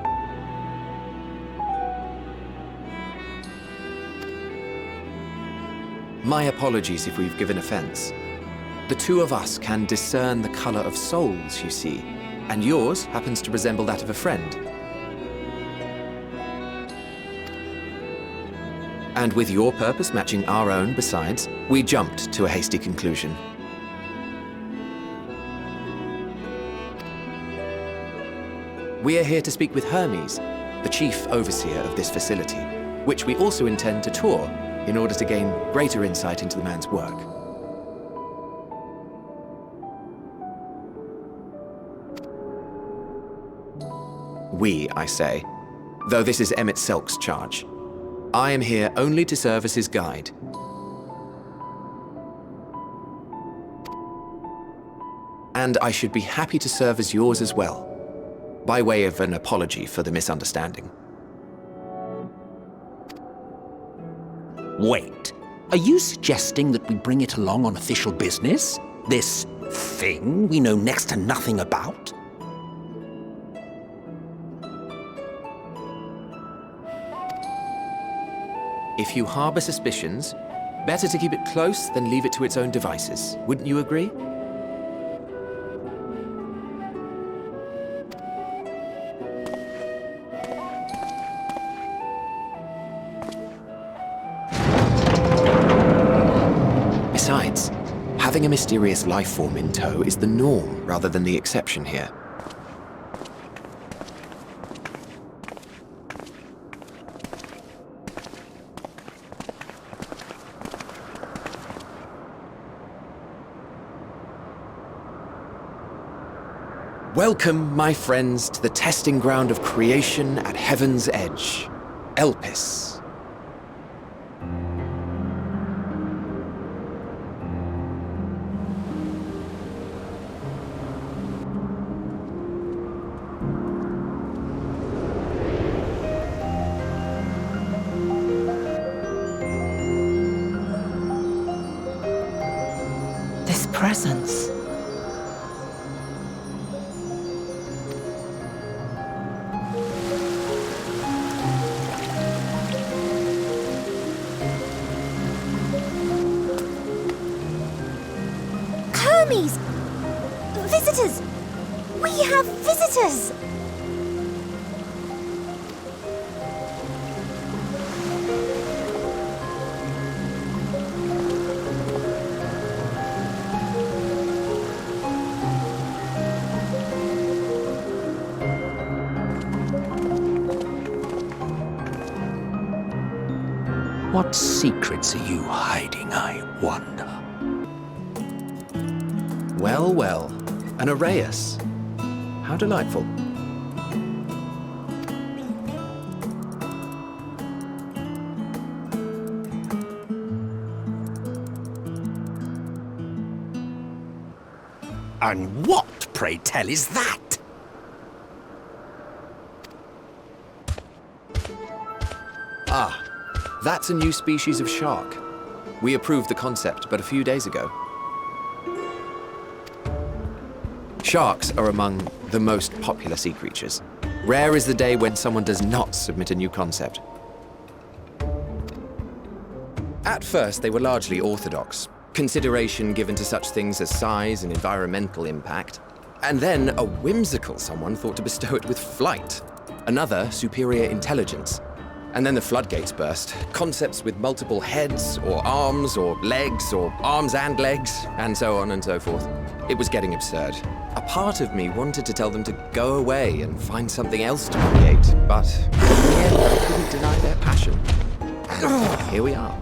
My apologies if we've given offense. The two of us can discern the color of souls, you see, and yours happens to resemble that of a friend. And with your purpose matching our own besides, we jumped to a hasty conclusion. We are here to speak with Hermes, the chief overseer of this facility, which we also intend to tour in order to gain greater insight into the man's work. We, I say, though this is Emet-Selch's charge. I am here only to serve as his guide. And I should be happy to serve as yours as well, by way of an apology for the misunderstanding. Wait, are you suggesting that we bring it along on official business? This thing we know next to nothing about? If you harbor suspicions, better to keep it close than leave it to its own devices. Wouldn't you agree? Besides, having a mysterious life form in tow is the norm rather than the exception here. Welcome, my friends, to the testing ground of creation at Heaven's Edge, Elpis. This presence. Hermes! Visitors! We have visitors! What secrets are you hiding, I wonder? Well, well, an Arrayus. How delightful. And what, pray tell, is that? Ah, that's a new species of shark. We approved the concept but a few days ago. Sharks are among the most popular sea creatures. Rare is the day when someone does not submit a new concept. At first, they were largely orthodox, consideration given to such things as size and environmental impact. And then a whimsical someone thought to bestow it with flight, another superior intelligence. And then the floodgates burst. Concepts with multiple heads, or arms and legs, and so on and so forth. It was getting absurd. A part of me wanted to tell them to go away and find something else to create, but in the end, I couldn't deny their passion. And here we are.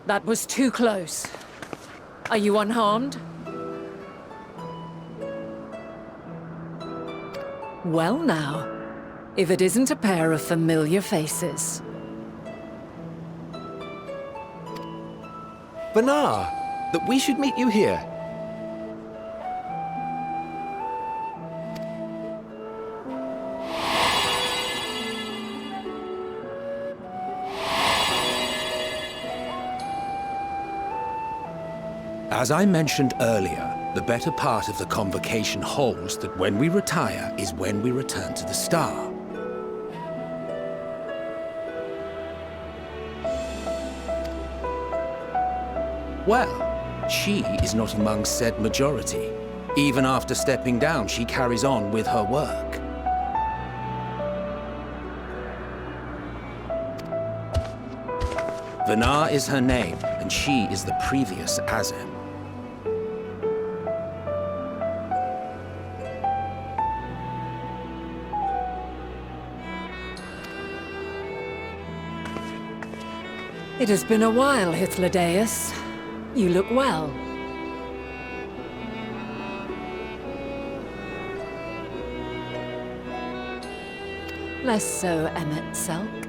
That was too close. Are you unharmed? Well now, if it isn't a pair of familiar faces. Venat, that we should meet you here. As I mentioned earlier, the better part of the convocation holds that when we retire is when we return to the star. Well, she is not among said majority. Even after stepping down, she carries on with her work. Venat is her name, and she is the previous Azem. It has been a while, Hythlodaeus. You look well. Less so, Emet-Selch.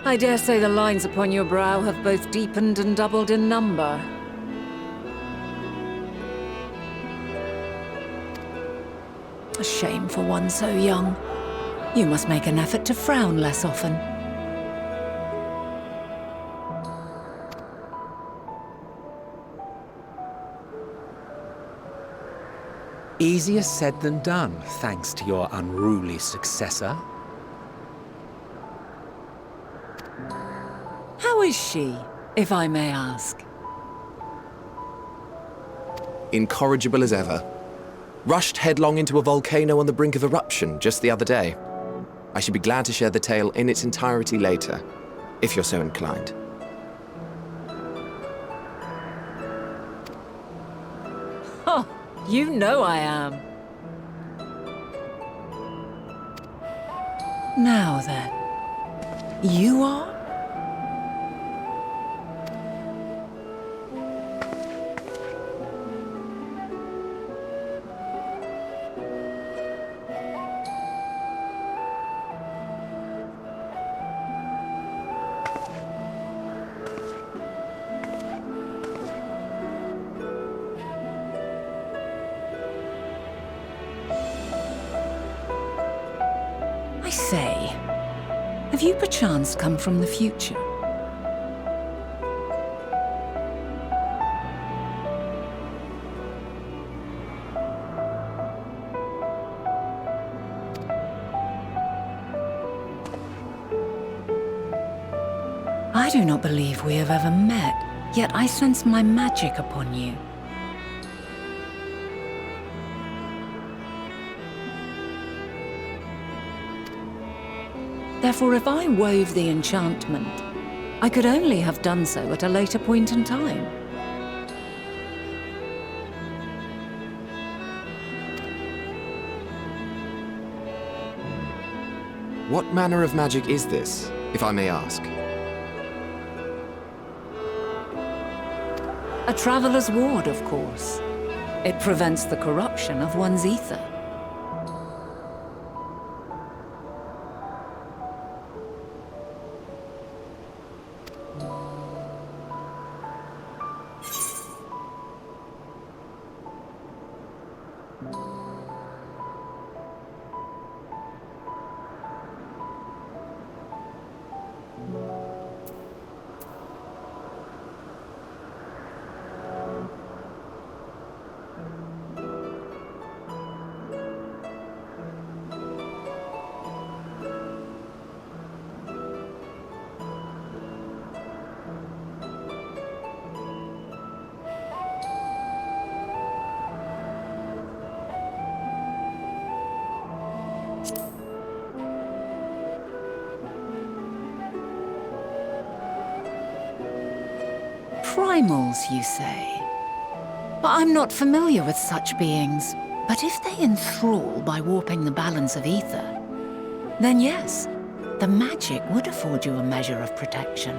I dare say the lines upon your brow have both deepened and doubled in number. A shame for one so young. You must make an effort to frown less often. Easier said than done, thanks to your unruly successor. How is she, if I may ask? Incorrigible as ever. Rushed headlong into a volcano on the brink of eruption just the other day. I should be glad to share the tale in its entirety later, if you're so inclined. Huh, you know I am. Now then, you are? I say, have you perchance come from the future? I do not believe we have ever met, yet I sense my magic upon you. Therefore, if I wove the enchantment, I could only have done so at a later point in time. What manner of magic is this, if I may ask? A traveler's ward, of course. It prevents the corruption of one's ether. Primals, you say? I'm not familiar with such beings, but if they enthrall by warping the balance of ether, then yes, the magic would afford you a measure of protection.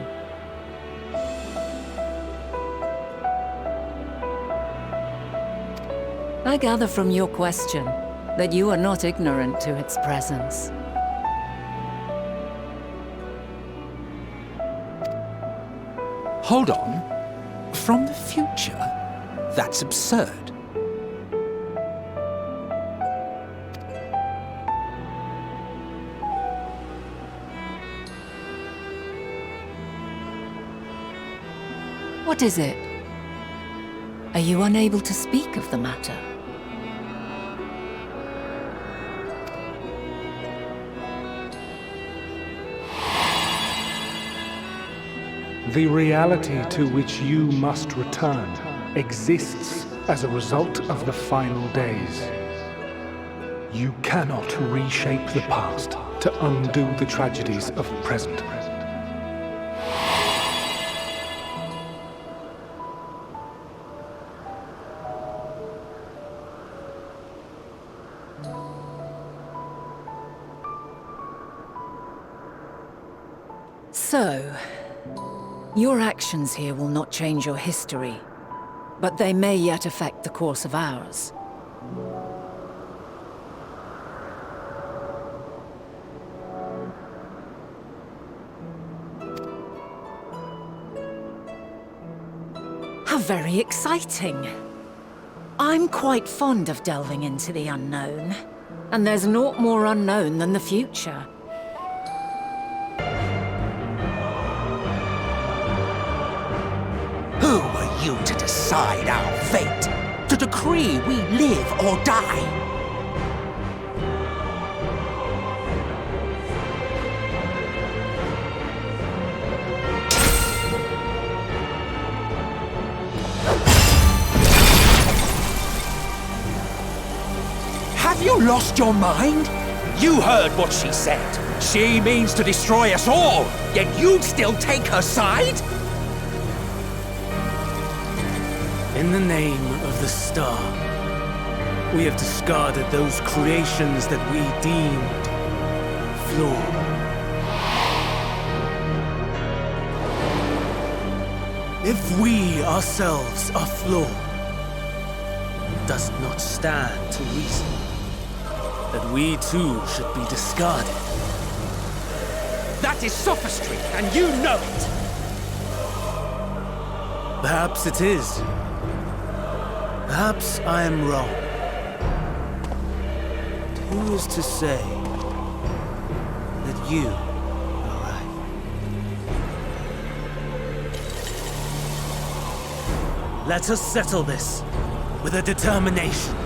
I gather from your question that you are not ignorant to its presence. Hold on. From the future? That's absurd. What is it? Are you unable to speak of the matter? The reality to which you must return exists as a result of the final days. You cannot reshape the past to undo the tragedies of the present. So, your actions here will not change your history, but they may yet affect the course of ours. How very exciting! I'm quite fond of delving into the unknown, and there's naught more unknown than the future. Who are you to decide our fate? To decree we live or die? Have you lost your mind? You heard what she said. She means to destroy us all, yet you'd still take her side? In the name of the Star, we have discarded those creations that we deemed flawed. If we ourselves are flawed, it does not stand to reason that we too should be discarded. That is sophistry, and you know it! Perhaps it is. Perhaps I am wrong. But who is to say that you are right? Let us settle this with a determination.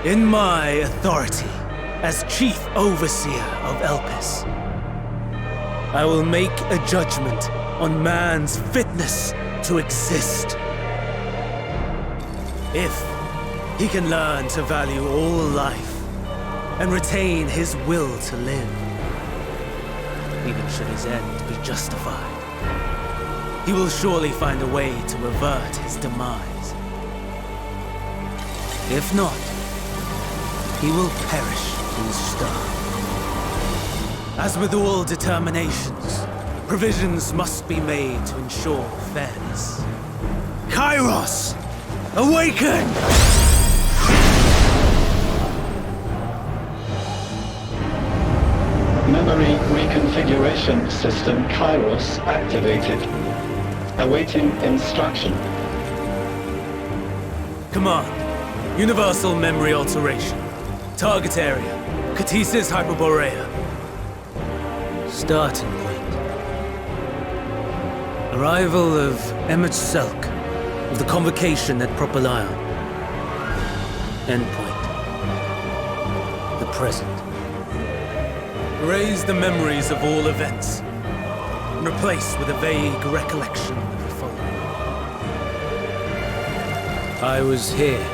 In my authority as Chief Overseer of Elpis, I will make a judgment on man's fitness to exist. If he can learn to value all life and retain his will to live, even should his end be justified, he will surely find a way to avert his demise. If not, he will perish in the star. As with all determinations, Provisions must be made to ensure fairness. Kairos! Awaken! Memory reconfiguration system Kairos activated. Awaiting instruction. Command. Universal memory alteration. Target area. Ktisis Hyperboreia. Starting point. Arrival of Emet-Selch of the convocation at Propylaion. Endpoint. The present. Erase the memories of all events, and replace with a vague recollection of the following. I was here,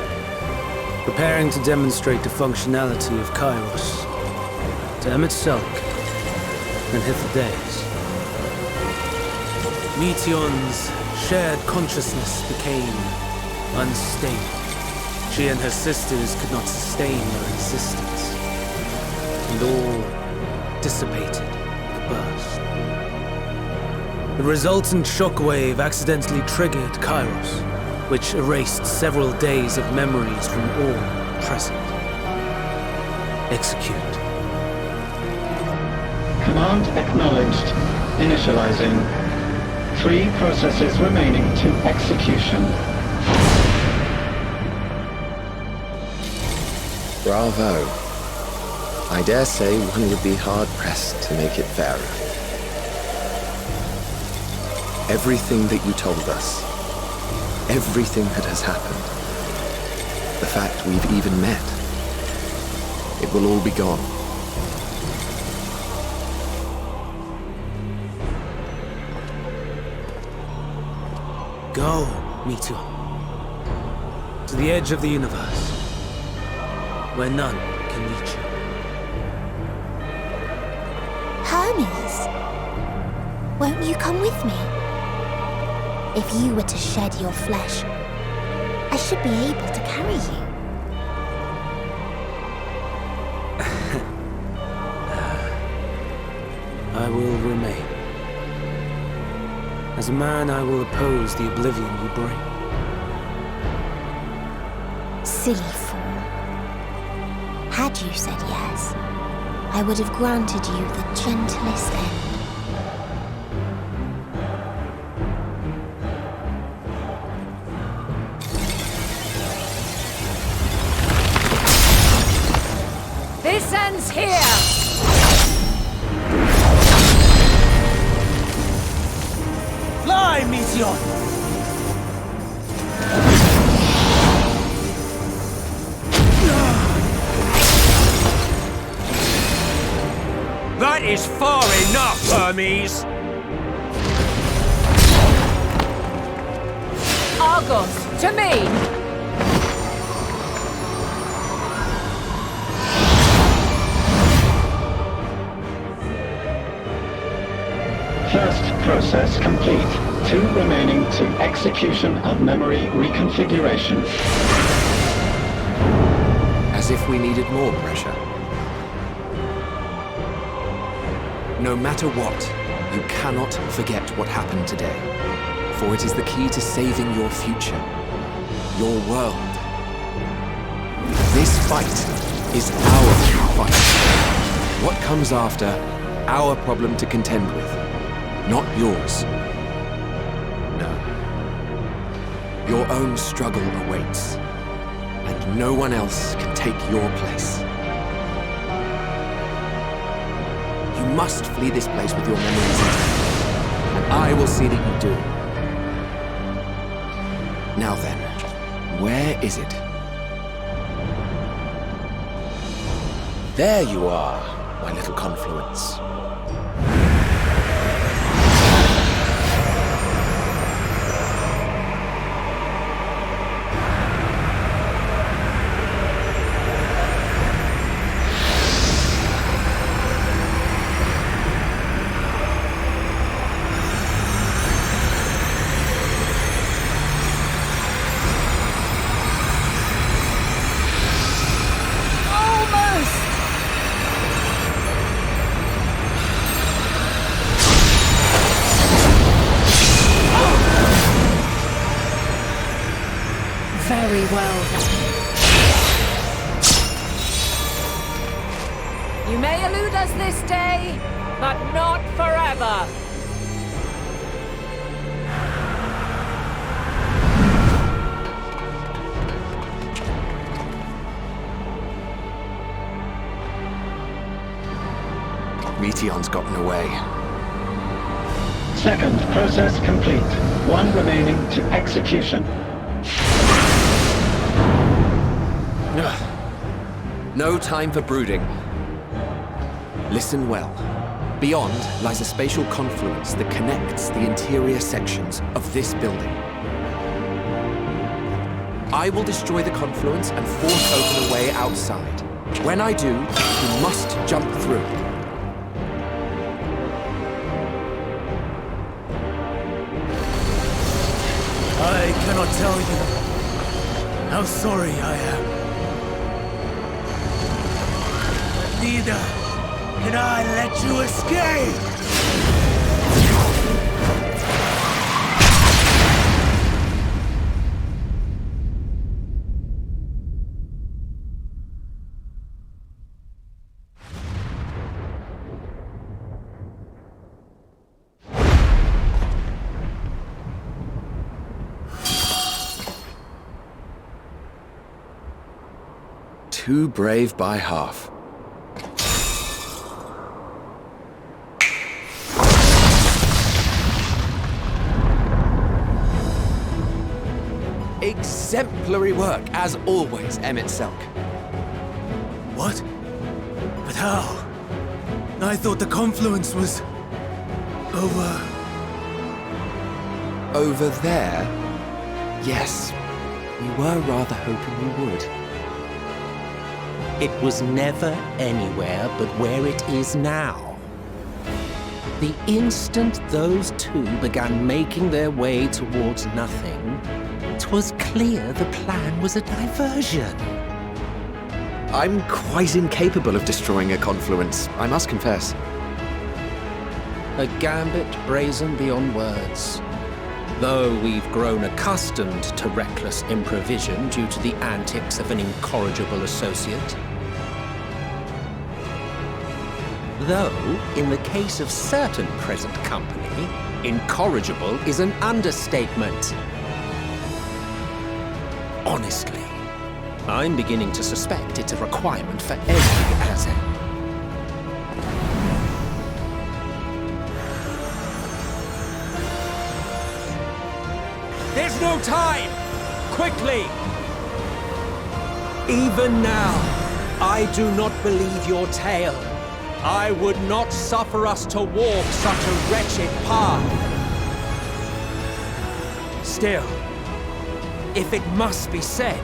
preparing to demonstrate the functionality of Kairos to Emet-Selch and Hythlodaeus. Meteion's shared consciousness became unstable. She and her sisters could not sustain their existence, and all dissipated with the burst. The resultant shockwave accidentally triggered Kairos, which erased several days of memories from all present. Execute. Command acknowledged. Initializing. 3 processes remaining to execution. Bravo. I dare say one would be hard-pressed to make it fairer. Everything that you told us, everything that has happened, the fact we've even met, it will all be gone. Go, Meteion. To the edge of the universe, where none can reach you. Hermes, won't you come with me? If you were to shed your flesh, I should be able to carry you. I will remain. As a man, I will oppose the oblivion you bring. Silly fool. Had you said yes, I would have granted you the gentlest end. This ends here! Fly, Meteion! That is far enough, Hermes! Argos, to me! First process complete. 2 remaining to execution of memory reconfiguration. As if we needed more pressure. No matter what, you cannot forget what happened today. For it is the key to saving your future. Your world. This fight is our fight. What comes after, our problem to contend with. Not yours. No. Your own struggle awaits. And no one else can take your place. You must flee this place with your memories intact. And I will see that you do. Now then, where is it? There you are, my little confluence. Very well then. You may elude us this day, but not forever. Meteon's gotten away. Second process complete. One remaining to execution. No time for brooding. Listen well. Beyond lies a spatial confluence that connects the interior sections of this building. I will destroy the confluence and force open a way outside. When I do, you must jump through. I cannot tell you how sorry I am. Neither can I let you escape! Too brave by half. Exemplary work, as always, Emet-Selch. What? But how? I thought the confluence was... over... Over there? Yes. We were rather hoping you would. It was never anywhere but where it is now. The instant those two began making their way towards nothing, 'twas clear the plan was a diversion. I'm quite incapable of destroying a confluence, I must confess. A gambit brazen beyond words. Though we've grown accustomed to reckless improvision due to the antics of an incorrigible associate. Though, in the case of certain present company, incorrigible is an understatement. Honestly, I'm beginning to suspect it's a requirement for every Azem. There's no time! Quickly! Even now, I do not believe your tale. I would not suffer us to walk such a wretched path. Still, if it must be said,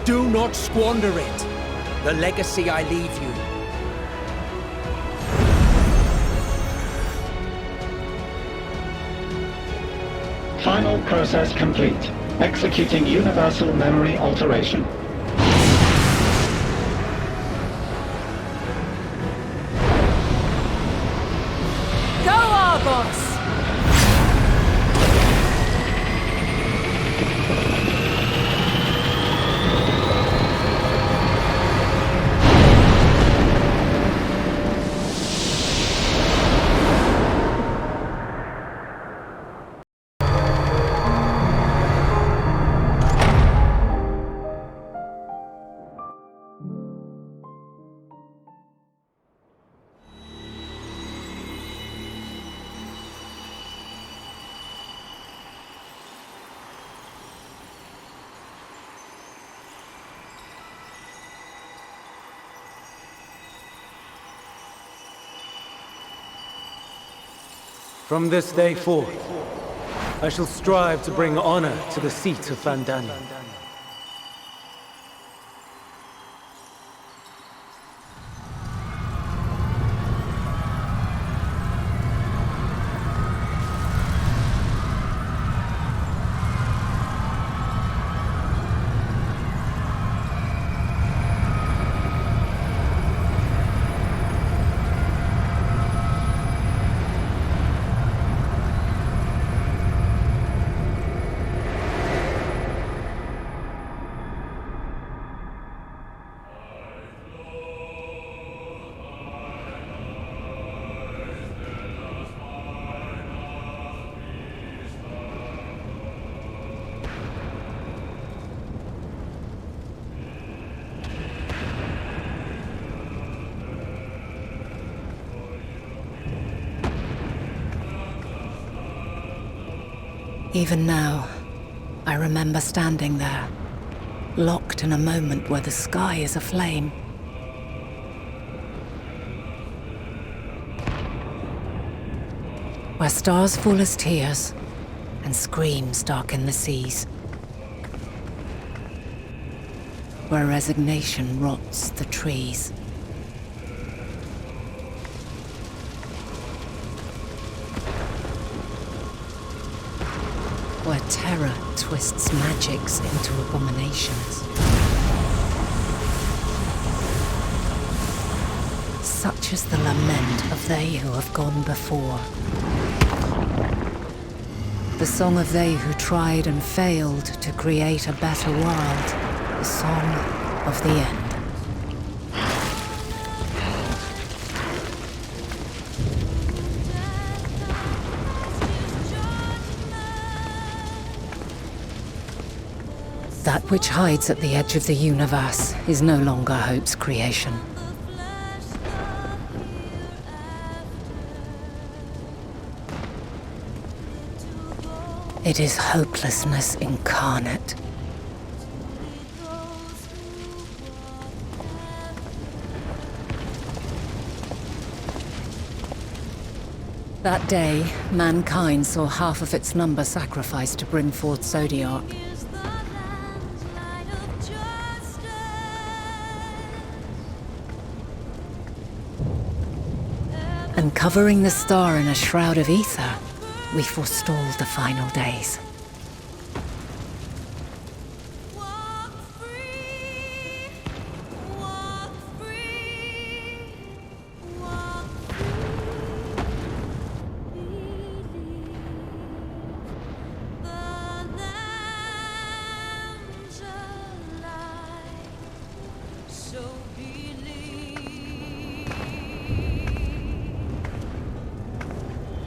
do not squander it, the legacy I leave you. Final process complete. Executing universal memory alteration. From this day forth, I shall strive to bring honor to the seat of Pandaemonium. Even now, I remember standing there, locked in a moment where the sky is aflame. Where stars fall as tears, and screams darken the seas. Where resignation rots the trees. Where terror twists magics into abominations. Such is the lament of they who have gone before. The song of they who tried and failed to create a better world. The song of the end. That which hides at the edge of the universe is no longer hope's creation. It is hopelessness incarnate. That day, mankind saw half of its number sacrificed to bring forth Zodiark. And covering the star in a shroud of ether, we forestalled the final days.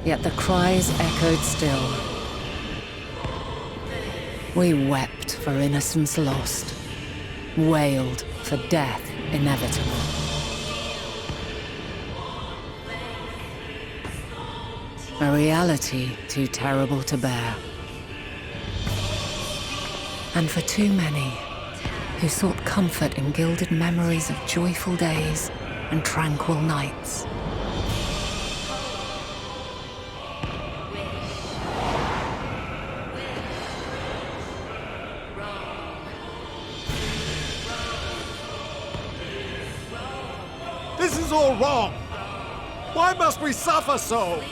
Yet the cries echoed still. We wept for innocence lost, wailed for death inevitable. A reality too terrible to bear. And for too many who sought comfort in gilded memories of joyful days and tranquil nights. This is all wrong! Why must we suffer so?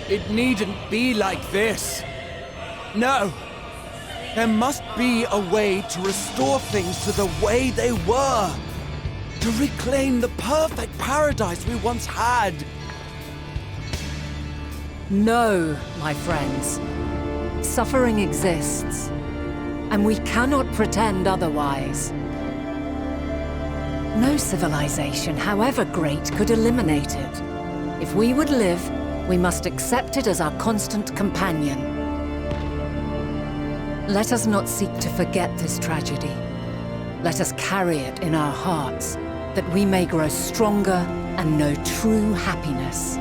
It needn't be like this. No. There must be a way to restore things to the way they were. To reclaim the perfect paradise we once had. No, my friends. Suffering exists, and we cannot pretend otherwise. No civilization, however great, could eliminate it. If we would live, we must accept it as our constant companion. Let us not seek to forget this tragedy. Let us carry it in our hearts, that we may grow stronger and know true happiness.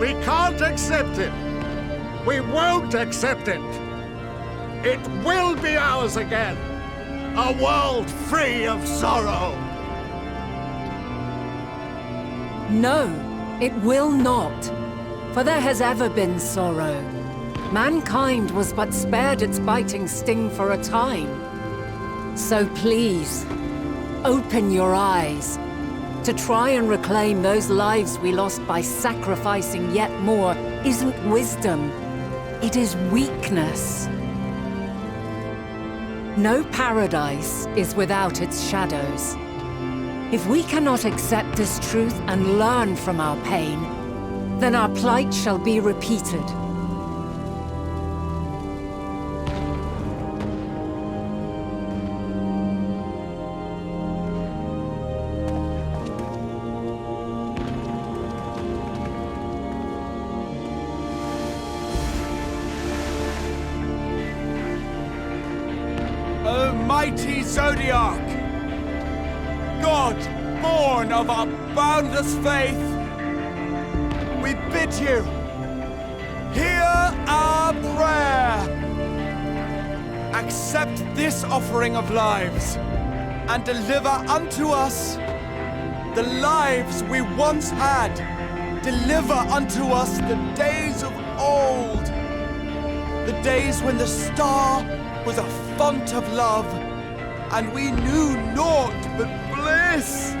We can't accept it! We won't accept it! It will be ours again! A world free of sorrow! No, it will not. For there has ever been sorrow. Mankind was but spared its biting sting for a time. So please, open your eyes. To try and reclaim those lives we lost by sacrificing yet more isn't wisdom. It is weakness. No paradise is without its shadows. If we cannot accept this truth and learn from our pain, then our plight shall be repeated. Mighty Zodiark! God, born of our boundless faith, we bid you, hear our prayer. Accept this offering of lives, and deliver unto us the lives we once had. Deliver unto us the days of old, the days when the star was a font of love, and we knew naught but bliss.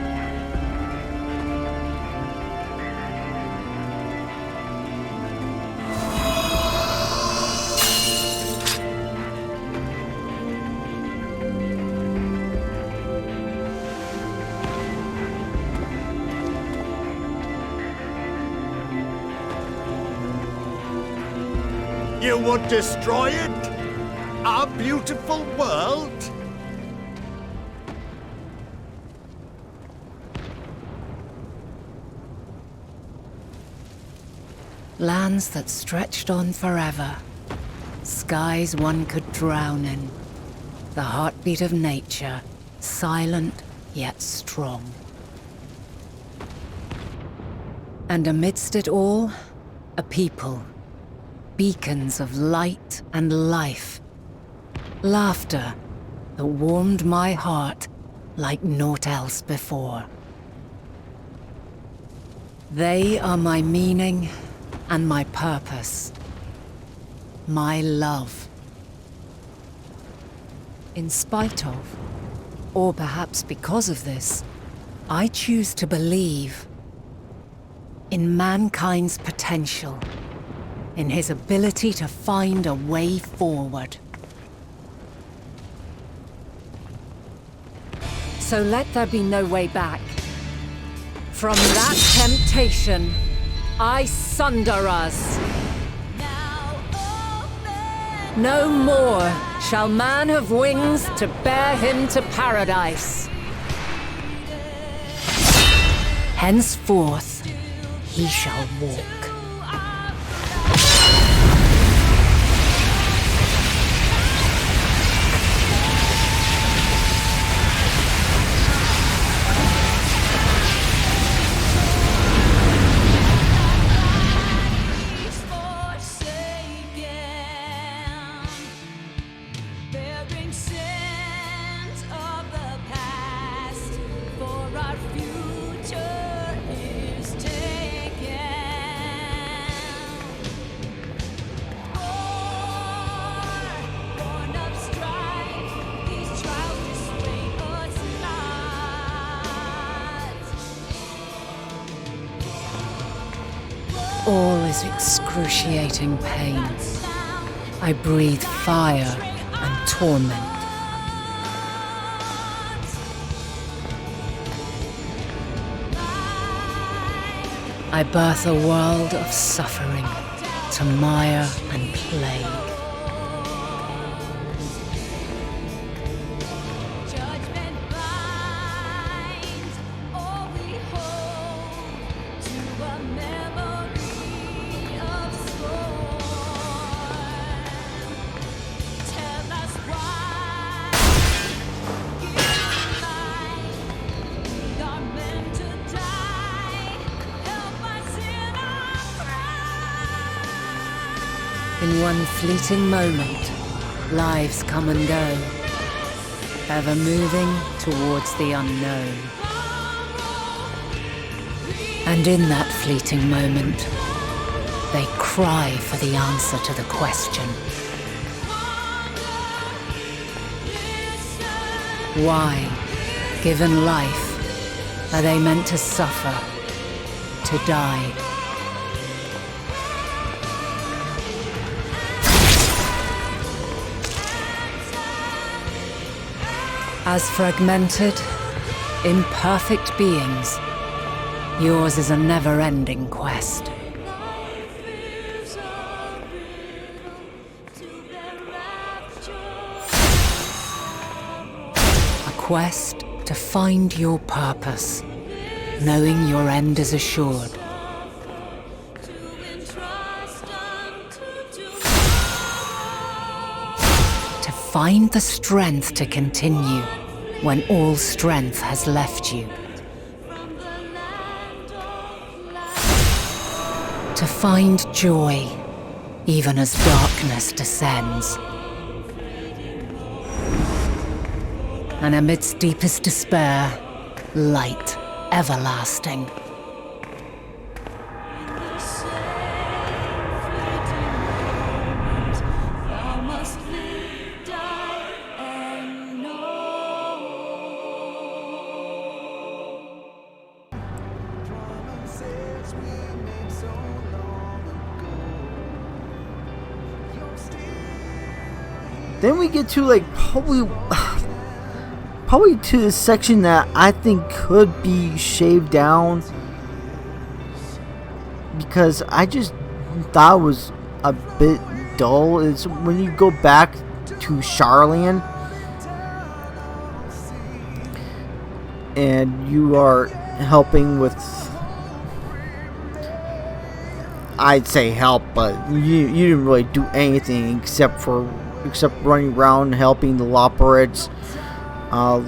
You would destroy it? Our beautiful world? Lands that stretched on forever. Skies one could drown in. The heartbeat of nature, silent yet strong. And amidst it all, a people. Beacons of light and life. Laughter that warmed my heart like naught else before. They are my meaning and my purpose. My love. In spite of, or perhaps because of this, I choose to believe in mankind's potential. In his ability to find a way forward. So let there be no way back. From that temptation, I sunder us. No more shall man have wings to bear him to paradise. Henceforth, he shall walk. All is excruciating pain. I breathe fire and torment. I birth a world of suffering to mire and plague. In one fleeting moment, lives come and go, ever moving towards the unknown. And in that fleeting moment, they cry for the answer to the question. Why, given life, are they meant to suffer, to die? As fragmented, imperfect beings, yours is a never-ending quest. A quest to find your purpose, knowing your end is assured. Find the strength to continue when all strength has left you. To find joy, even as darkness descends. And amidst deepest despair, light everlasting. Then we get to like probably to the section that I think could be shaved down, because I just thought it was a bit dull. It's when you go back to Sharlayan and you are helping with, I'd say help, but you didn't really do anything except running around helping the Loperids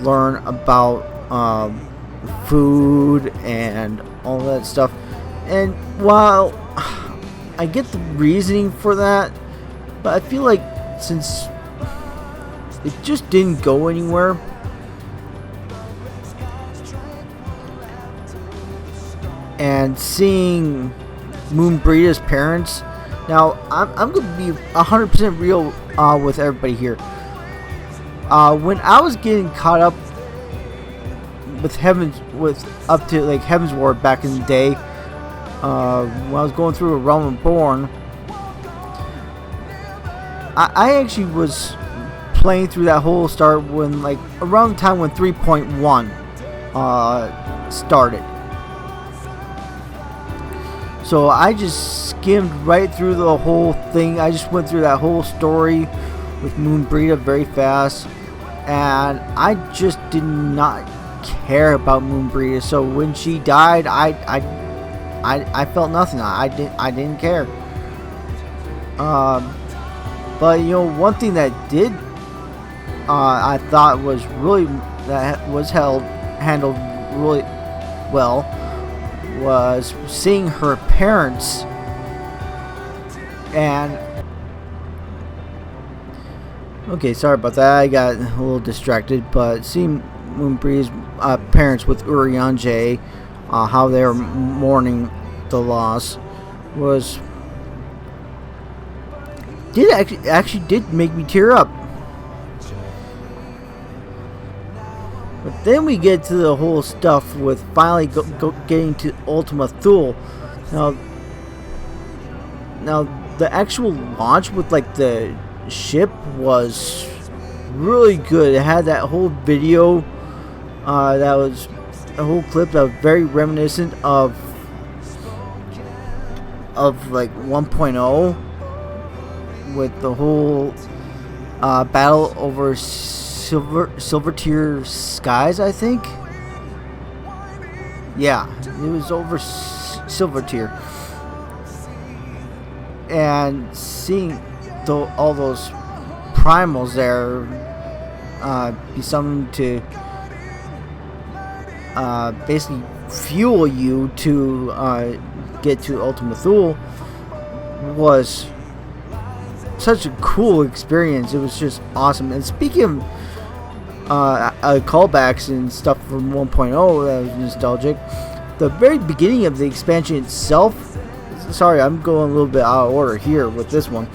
learn about food and all that stuff. And while I get the reasoning for that, but I feel like since it just didn't go anywhere, and seeing Moonbreeda's parents, now I'm going to be 100% real with everybody here. When I was getting caught up with up to like Heaven's Ward back in the day, when I was going through A Realm Reborn, I actually was playing through that whole start when like around the time when 3.1 started. So I just skimmed right through the whole thing. I just went through that whole story with Moonbreeda very fast, and I just did not care about Moonbreeda. So when she died, I felt nothing. I didn't care. But you know, one thing that did I thought was handled really well was seeing her parents, and okay, sorry about that, I got a little distracted, but seeing Moonbreeda's parents with Urianger, how they were mourning the loss, actually did make me tear up. But then we get to the whole stuff with finally getting to Ultima Thule. Now the actual launch with like the ship was really good. It had that whole video, that was a whole clip that was very reminiscent of like 1.0, with the whole battle over Silver Tier skies, I think. Yeah, it was over Silver Tier. And seeing all those primals there be something to basically fuel you to get to Ultima Thule was such a cool experience. It was just awesome. And speaking of callbacks and stuff from 1.0 that was nostalgic, the very beginning of the expansion itself, sorry, I'm going a little bit out of order here with this one,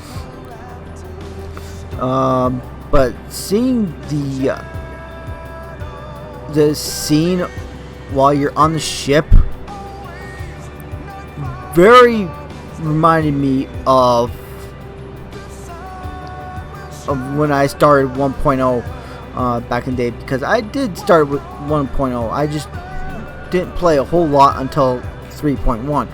but seeing the scene while you're on the ship very reminded me of when I started 1.0 back in the day, because I did start with 1.0. I just didn't play a whole lot until 3.1.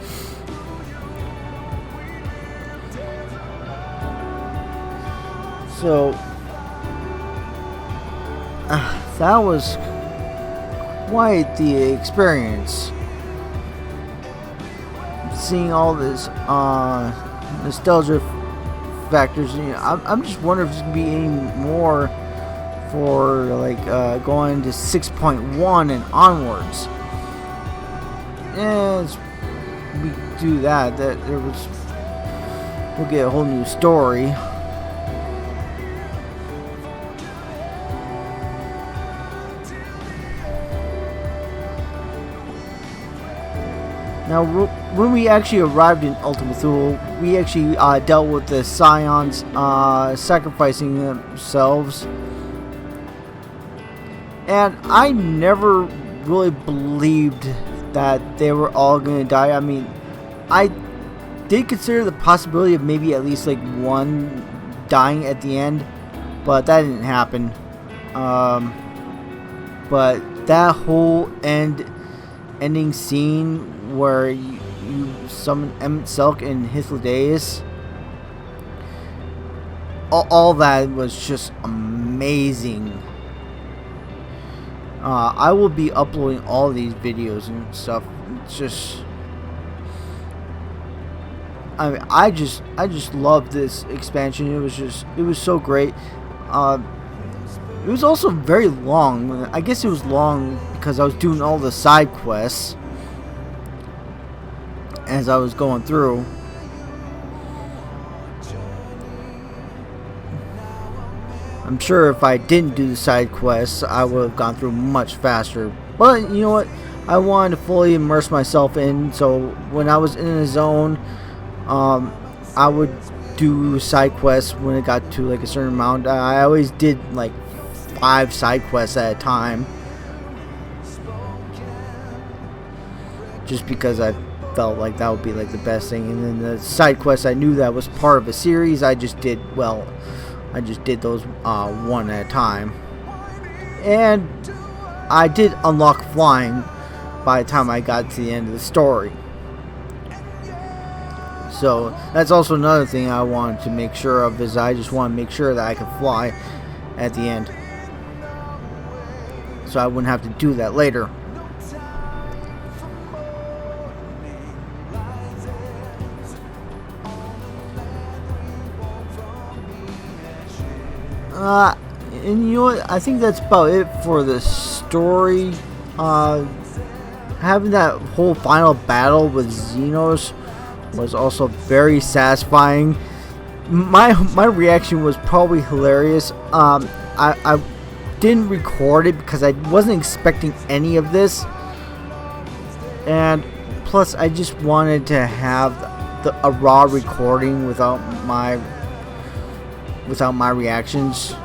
So that was quite the experience. Seeing all this nostalgia factors, you know, I'm just wondering if there's gonna be any more for like going to 6.1 and onwards. And it's we do that, we'll get a whole new story. Now, when we actually arrived in Ultima Thule, we actually dealt with the Scions sacrificing themselves. And I never really believed that they were all going to die. I mean, I did consider the possibility of maybe at least like one dying at the end, but that didn't happen. But that whole ending scene where you summon Emet-Selch and Hythlodaeus, all that was just amazing. I will be uploading all these videos and stuff. It's just, I mean, I just love this expansion. It was so great. It was also very long. I guess it was long because I was doing all the side quests as I was going through. I'm sure if I didn't do the side quests, I would have gone through much faster. But you know what? I wanted to fully immerse myself in, so when I was in a zone, I would do side quests when it got to like a certain amount. I always did like 5 side quests at a time, just because I felt like that would be like the best thing. And then the side quests, I knew that was part of a series. I just did those one at a time, and I did unlock flying by the time I got to the end of the story. So that's also another thing I wanted to make sure of, is I just want to make sure that I could fly at the end, so I wouldn't have to do that later. And you know what? I think that's about it for the story. Having that whole final battle with Zenos was also very satisfying. My reaction was probably hilarious. I didn't record it because I wasn't expecting any of this, and plus I just wanted to have a raw recording without my reactions.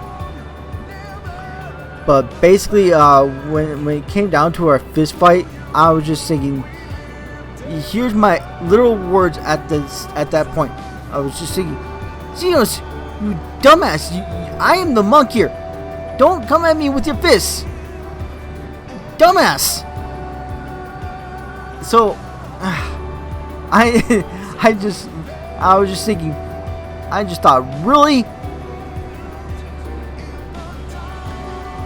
But basically, when it came down to our fist fight, I was just thinking, here's my literal words at that point. I was just thinking, Zenos, you dumbass, I am the monk here. Don't come at me with your fists, dumbass. So, I was just thinking, I just thought, really?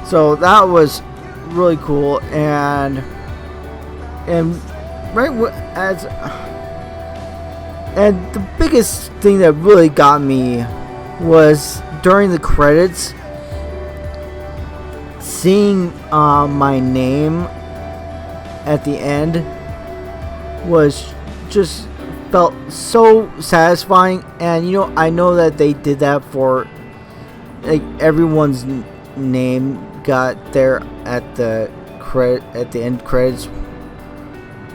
So that was really cool, and the biggest thing that really got me was during the credits, seeing my name at the end was just felt so satisfying. And you know, I know that they did that for like everyone's name got there at the end credits,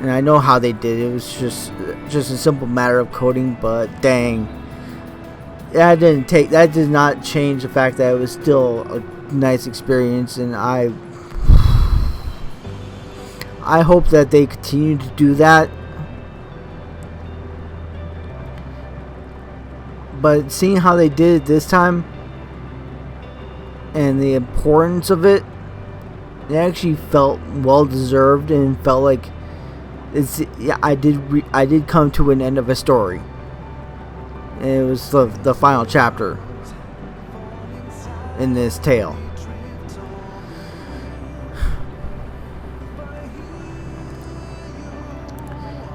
and I know how they did it. It was just a simple matter of coding, but dang, that did not change the fact that it was still a nice experience. And I hope that they continue to do that. But seeing how they did it this time, and the importance of it, it actually felt well deserved, and felt like I did come to an end of a story, and it was the final chapter in this tale.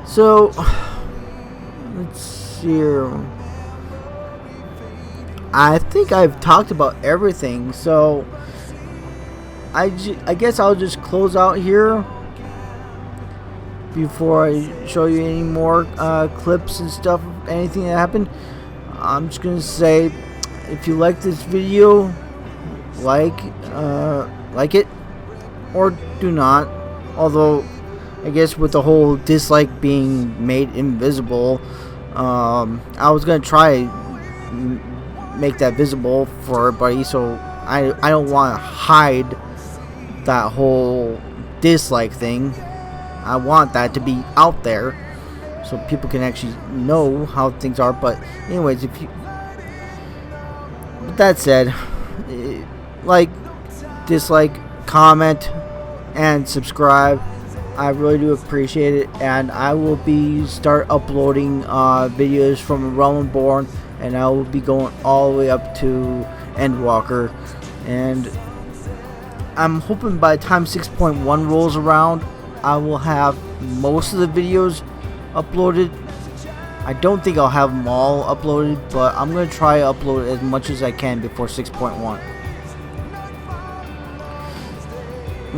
So let's see here. I think I've talked about everything, so I guess I'll just close out here. before I show you any more clips and stuff, anything that happened, I'm just gonna say, if you like this video, like it, or do not. Although, I guess with the whole dislike being made invisible, I was gonna try make that visible for everybody, so I don't want to hide that whole dislike thing. I want that to be out there so people can actually know how things are. But anyways, with that said, like, dislike, comment, and subscribe. I really do appreciate it, and I will start uploading videos from Realm Reborn, and I will be going all the way up to Endwalker, and I'm hoping by the time 6.1 rolls around, I will have most of the videos uploaded. I don't think I'll have them all uploaded, but I'm going to try to upload as much as I can before 6.1.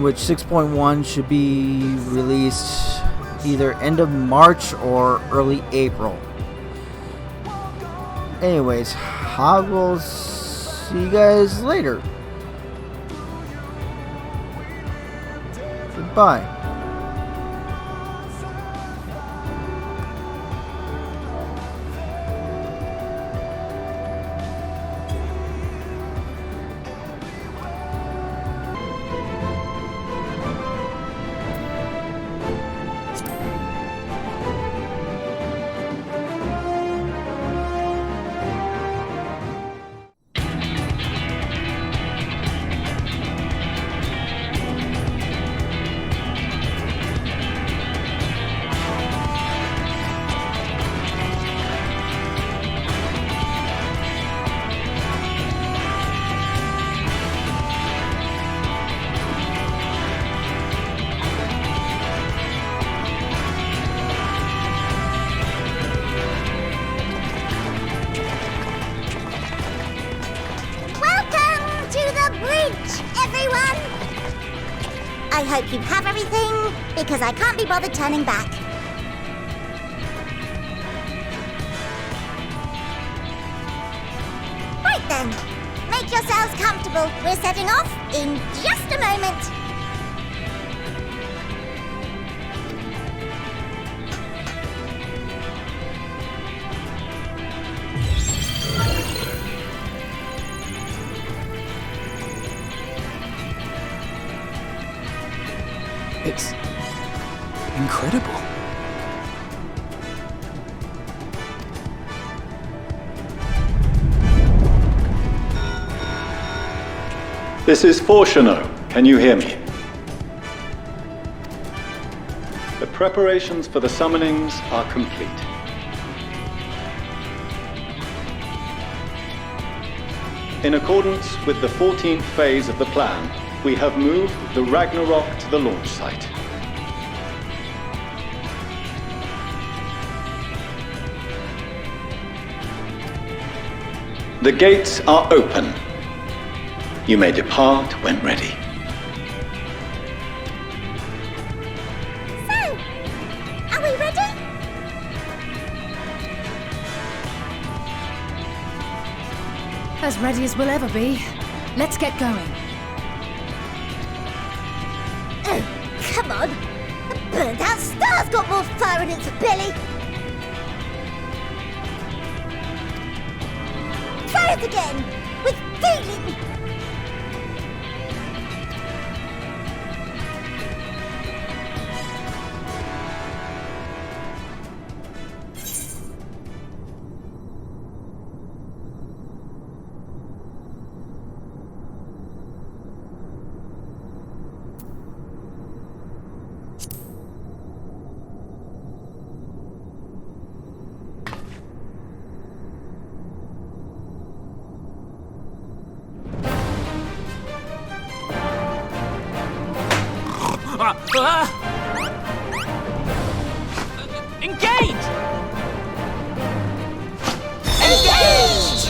Which 6.1 should be released either end of March or early April. Anyways, I will see you guys later. Goodbye. I hope you have everything, because I can't be bothered turning back. Right then, make yourselves comfortable. We're setting off in just a moment. It's incredible. This is Fortuno. Can you hear me? The preparations for the summonings are complete. In accordance with the 14th phase of the plan, we have moved the Ragnarok to the launch site. The gates are open. You may depart when ready. So, are we ready? As ready as we'll ever be. Let's get going. Come on! The burnt-out star's got more fire in its belly! Try it again! With feeling! Engage! Engage!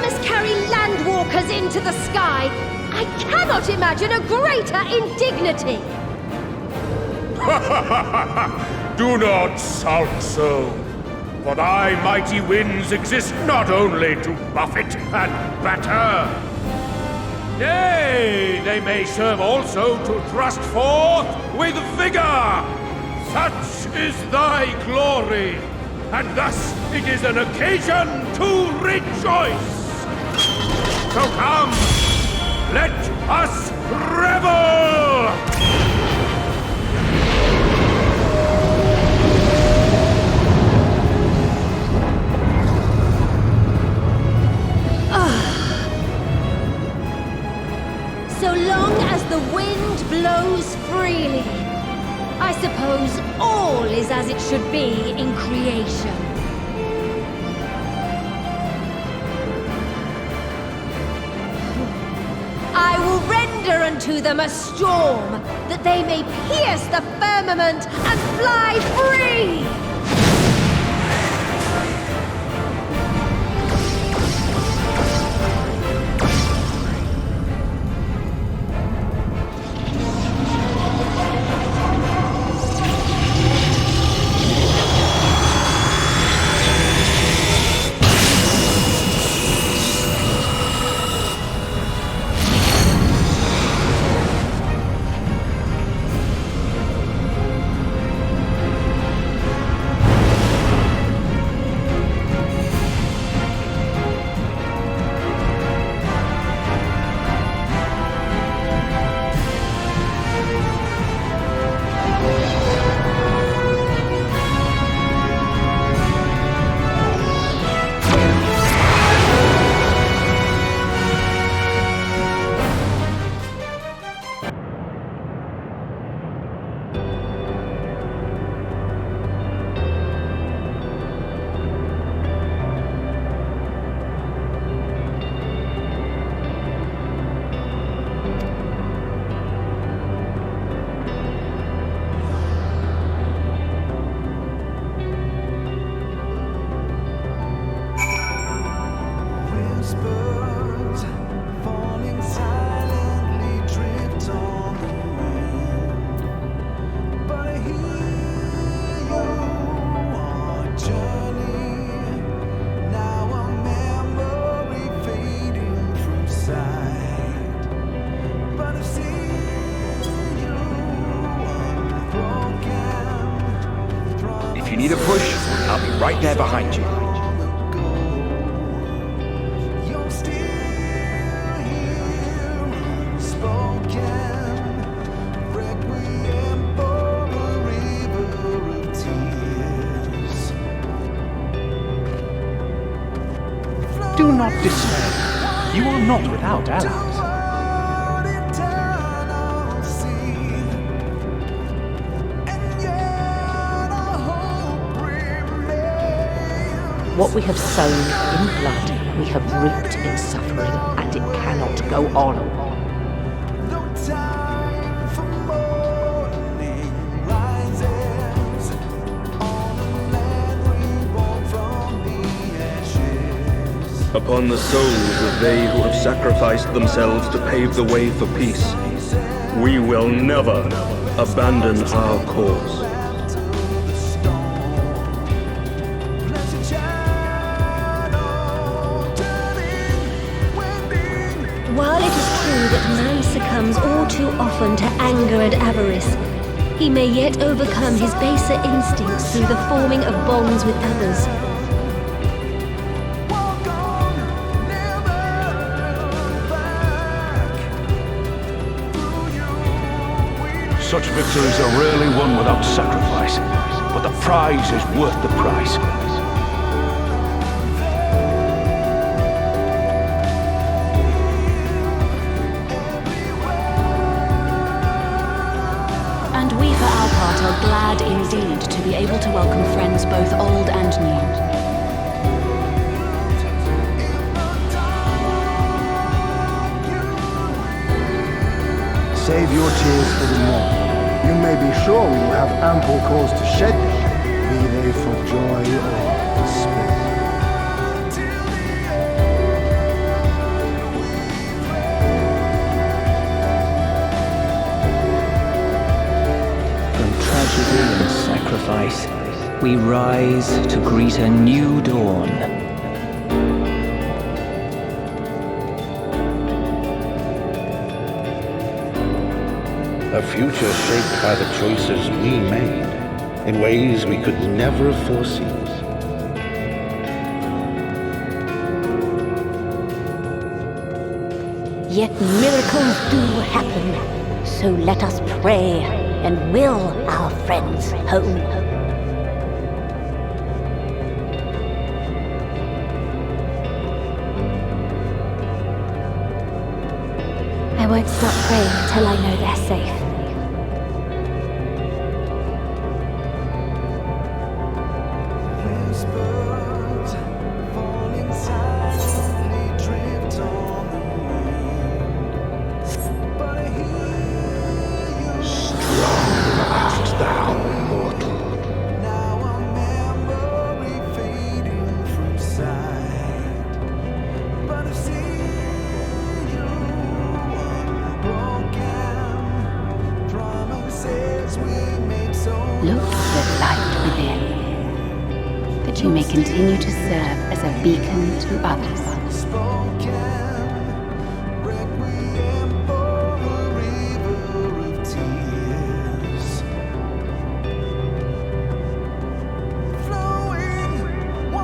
us carry landwalkers into the sky. I cannot imagine a greater indignity. Do not sulk so. For thy mighty winds exist not only to buffet and batter. Nay, they may serve also to thrust forth with vigor. Such is thy glory, and thus it is an occasion to rejoice. So come, let us revel! So long as the wind blows freely, I suppose all is as it should be in creation. I will render unto them a storm, that they may pierce the firmament and fly free! If you need a push, I'll be right there behind you. Do not despair. You are not without allies. What we have sown in blood, we have reaped in suffering, and it cannot go on. Upon the souls of they who have sacrificed themselves to pave the way for peace, we will never abandon our cause. While it is true that man succumbs all too often to anger and avarice, he may yet overcome his baser instincts through the forming of bonds with others. Such victories are rarely won without sacrifice, but the prize is worth the price. And we for our part are glad indeed to be able to welcome friends both old and new. Save your tears for the morning. You may be sure we will have ample cause to shed them, be they for joy or despair. sacrifice, we rise to greet a new dawn. A future shaped by the choices we made, in ways we could never have foreseen. Yet miracles do happen, so let us pray and will our friends home. I won't stop praying until I know they're safe. Look for the light within, that you may continue to serve as a beacon to others.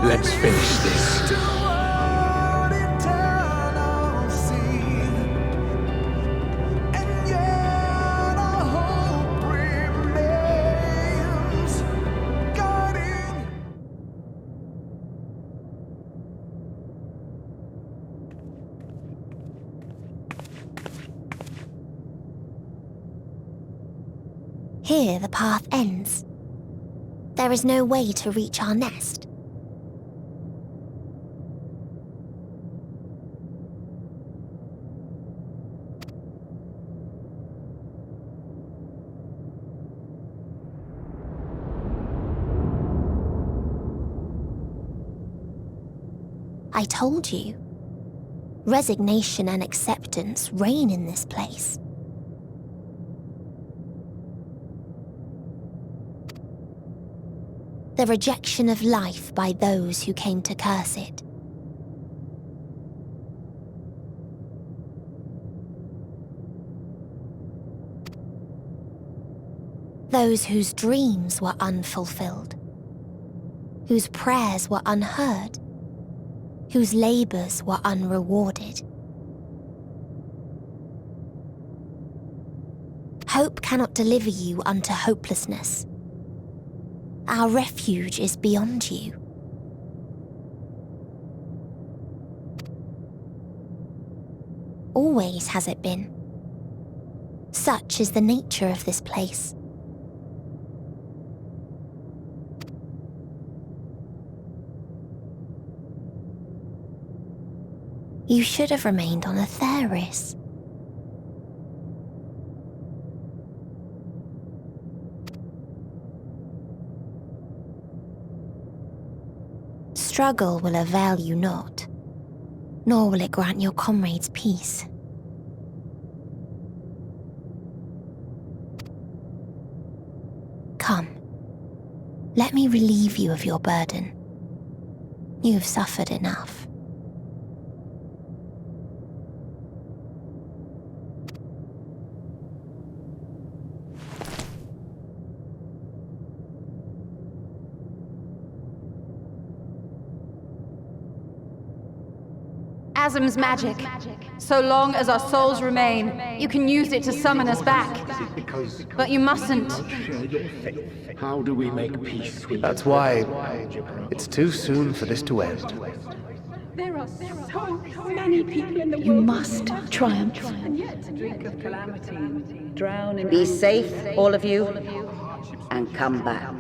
Let's finish this. Here the path ends. There is no way to reach our nest. I told you. Resignation and acceptance reign in this place. The rejection of life by those who came to curse it. Those whose dreams were unfulfilled, whose prayers were unheard, whose labors were unrewarded. Hope cannot deliver you unto hopelessness. Our refuge is beyond you. Always has it been. Such is the nature of this place. You should have remained on Etheris. Struggle will avail you not, nor will it grant your comrades peace. Come, let me relieve you of your burden. You've suffered enough. Azem's magic. So long as our souls remain, you can use it to summon us back. But you mustn't. How do we make peace with That's why it's too soon for this to end. There are so many people in the world. You must triumph. Drink of calamity, drown in. Be safe, all of you, and come back.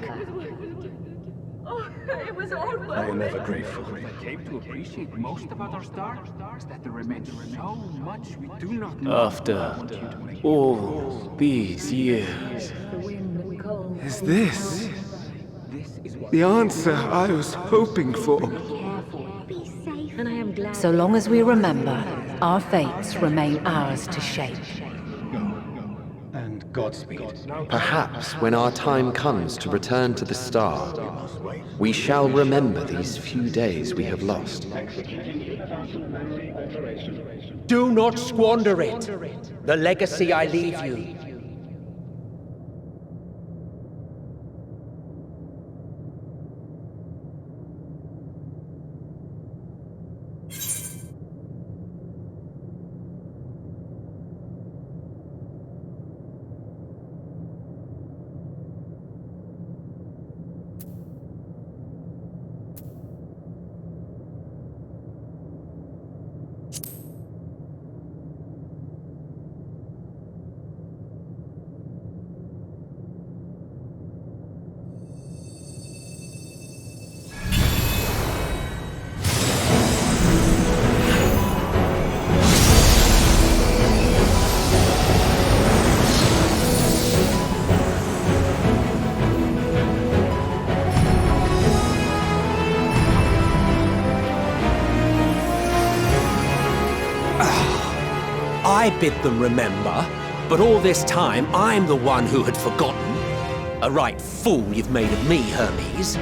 It was all I am ever grateful. I came to appreciate most about our stars, that there remains so much we do not know. After all these years, is this the answer I was hoping for? So long as we remember, our fates remain ours to shape. And Godspeed. Perhaps when our time comes to return to the star, we shall remember these few days we have lost. Do not squander it. The legacy I leave you. I bid them remember, but all this time I'm the one who had forgotten. A right fool you've made of me, Hermes.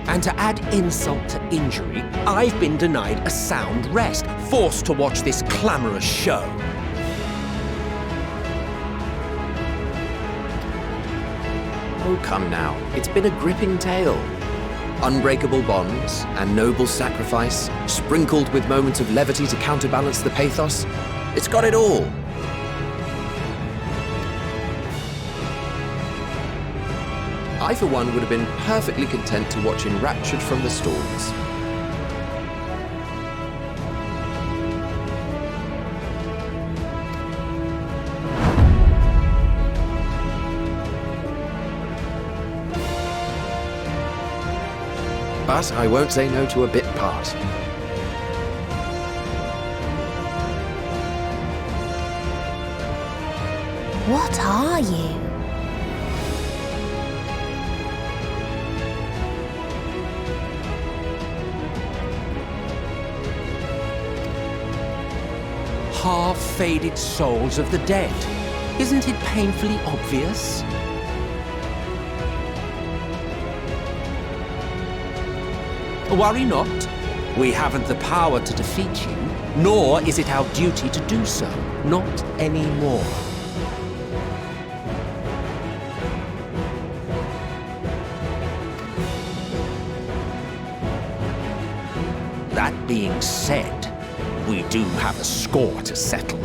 And to add insult to injury, I've been denied a sound rest, forced to watch this clamorous show. Oh, come now. It's been a gripping tale. Unbreakable bonds and noble sacrifice, sprinkled with moments of levity to counterbalance the pathos. It's got it all. I, for one, would have been perfectly content to watch enraptured from the stalls. But I won't say no to a bit part. What are you? Half-faded souls of the dead. Isn't it painfully obvious? Worry not. We haven't the power to defeat you, nor is it our duty to do so. Not anymore. That being said, we do have a score to settle.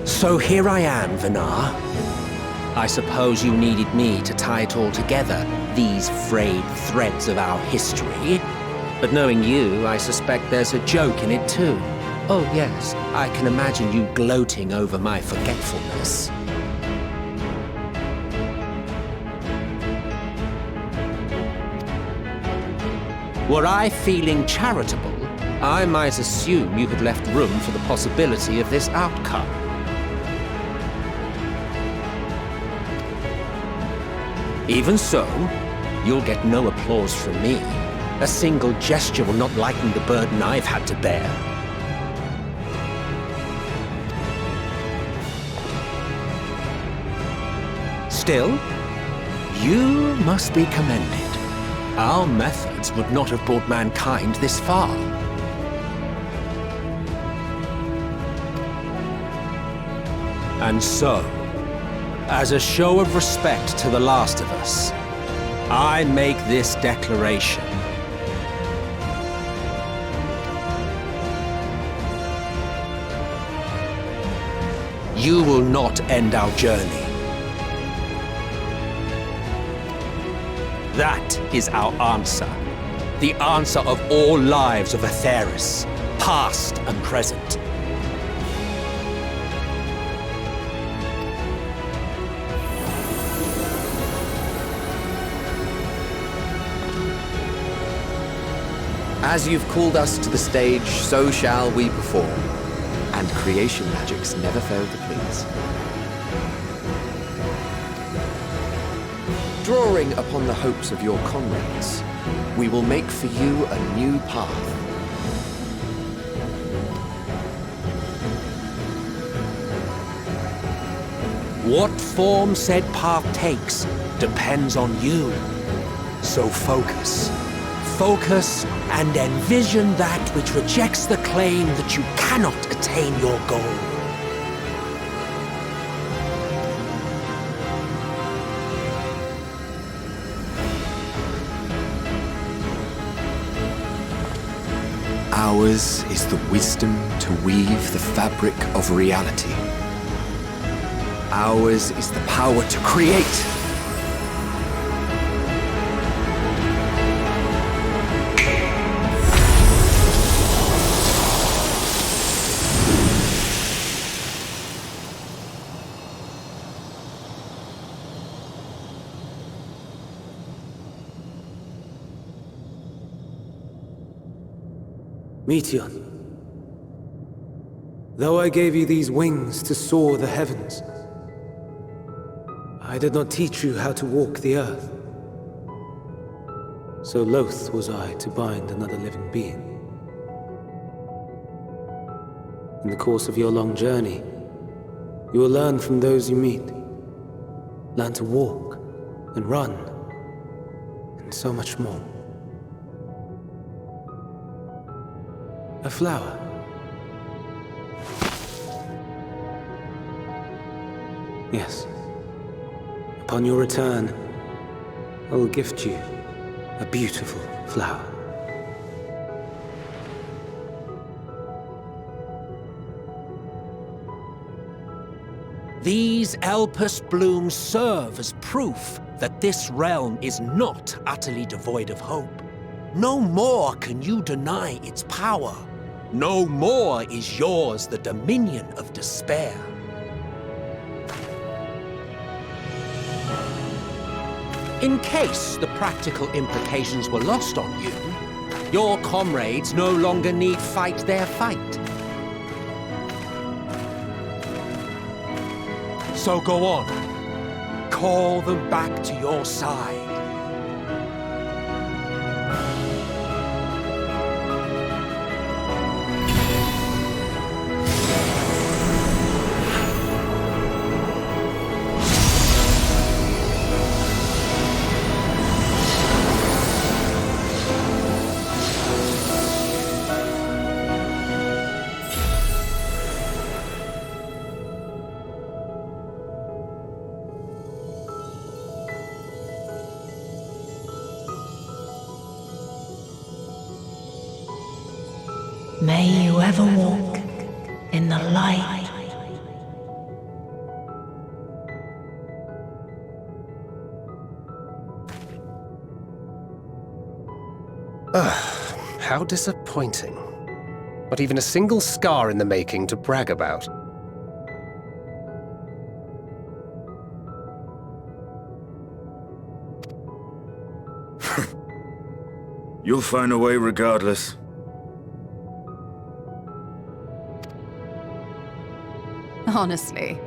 So here I am, Venat. I suppose you needed me to tie it all together, these frayed threads of our history. But knowing you, I suspect there's a joke in it too. Oh yes, I can imagine you gloating over my forgetfulness. Were I feeling charitable, I might assume you had left room for the possibility of this outcome. Even so, you'll get no applause from me. A single gesture will not lighten the burden I've had to bear. Still, you must be commended. Our methods would not have brought mankind this far. And so, as a show of respect to the last of us, I make this declaration. You will not end our journey. That is our answer. The answer of all lives of Atheris, past and present. As you've called us to the stage, so shall we perform. And creation magics never fail to please. Drawing upon the hopes of your comrades, we will make for you a new path. What form said path takes depends on you. So focus. Focus and envision that which rejects the claim that you cannot attain your goal. Ours is the wisdom to weave the fabric of reality. Ours is the power to create. Meteion, though I gave you these wings to soar the heavens, I did not teach you how to walk the earth. So loath was I to bind another living being. In the course of your long journey, you will learn from those you meet. Learn to walk and run, and so much more. A flower. Yes. Upon your return, I will gift you a beautiful flower. These Elpis blooms serve as proof that this realm is not utterly devoid of hope. No more can you deny its power. No more is yours the dominion of despair. In case the practical implications were lost on you, your comrades no longer need fight their fight. So go on. Call them back to your side. May you ever walk in the light. How disappointing. Not even a single scar in the making to brag about. You'll find a way regardless. Honestly,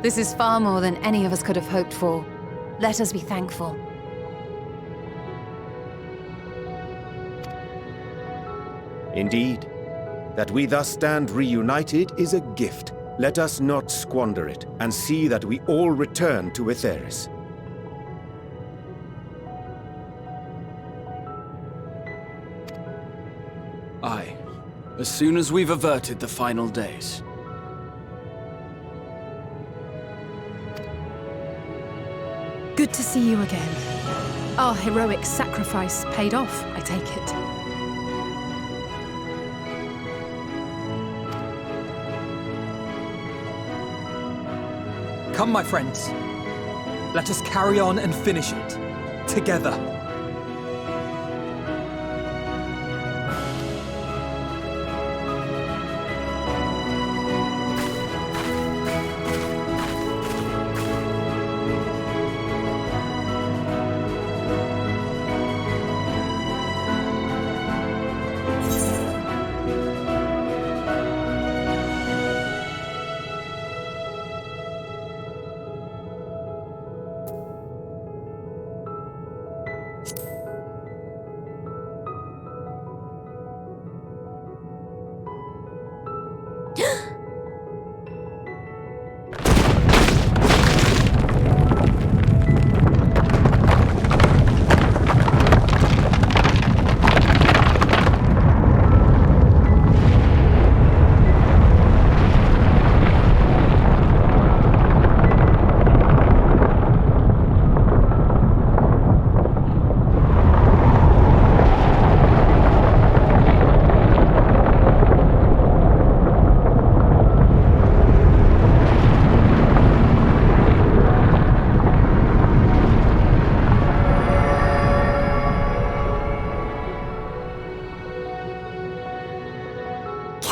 this is far more than any of us could have hoped for. Let us be thankful. Indeed. That we thus stand reunited is a gift. Let us not squander it, and see that we all return to Etheirys. Aye. As soon as we've averted the final days. Good to see you again. Our heroic sacrifice paid off, I take it. Come, my friends. Let us carry on and finish it. Together.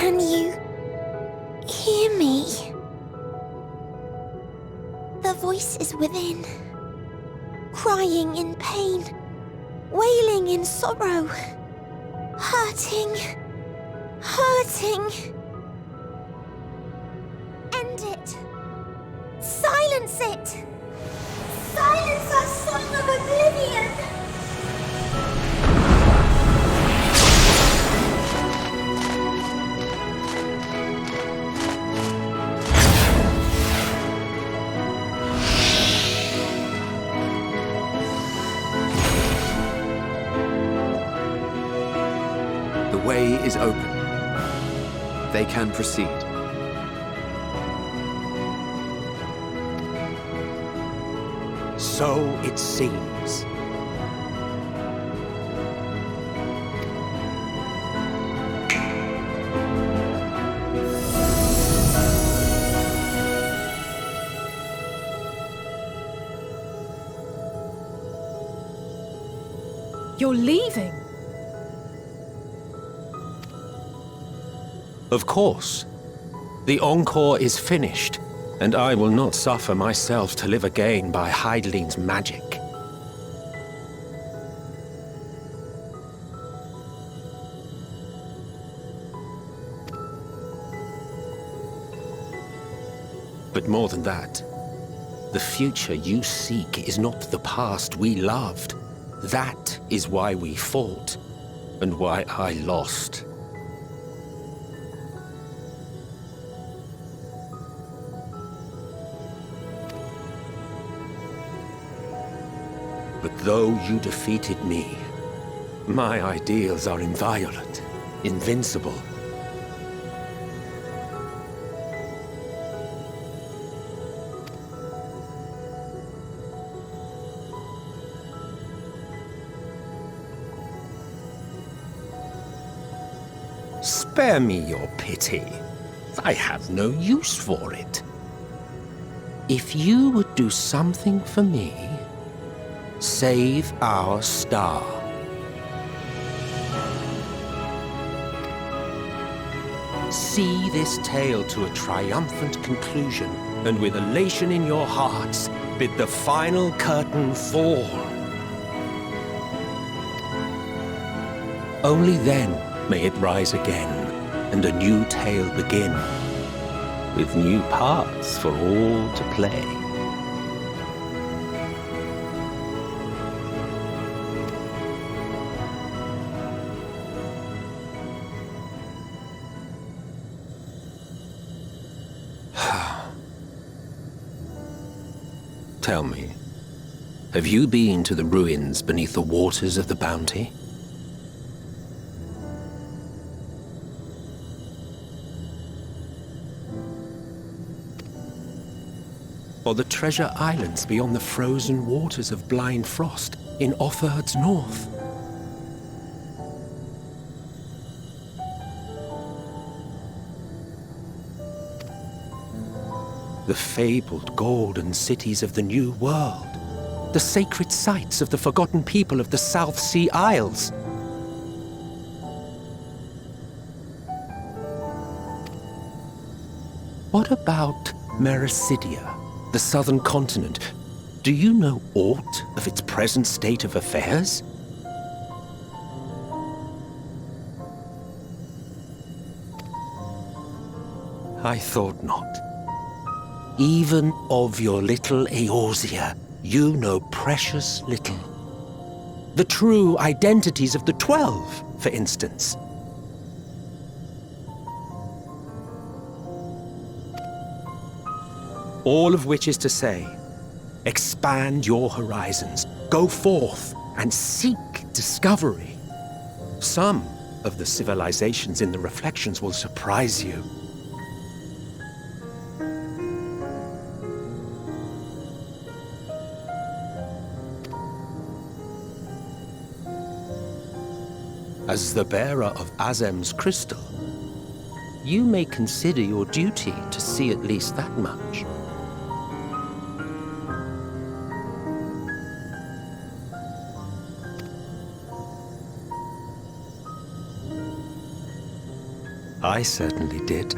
Can you hear me? The voice is within, crying in pain, wailing in sorrow, hurting. End it. Silence it. Silence our song of oblivion. The way is open. They can proceed. So it seems. You're leaving? Of course. The encore is finished, and I will not suffer myself to live again by Hydaelyn's magic. But more than that, the future you seek is not the past we loved. That is why we fought, and why I lost. But though you defeated me, my ideals are inviolate, invincible. Spare me your pity. I have no use for it. If you would do something for me, save our star. See this tale to a triumphant conclusion, and with elation in your hearts, bid the final curtain fall. Only then may it rise again, and a new tale begin, with new parts for all to play. Tell me, have you been to the ruins beneath the waters of the Bounty? Or the treasure islands beyond the frozen waters of Blind Frost in Offerd's north? The fabled golden cities of the New World, the sacred sites of the forgotten people of the South Sea Isles. What about Mericidia, the southern continent? Do you know aught of its present state of affairs? I thought not. Even of your little Eorzea, you know precious little. The true identities of the 12, for instance. All of which is to say, expand your horizons, go forth and seek discovery. Some of the civilizations in the reflections will surprise you. As the bearer of Azem's crystal, you may consider your duty to see at least that much. I certainly did.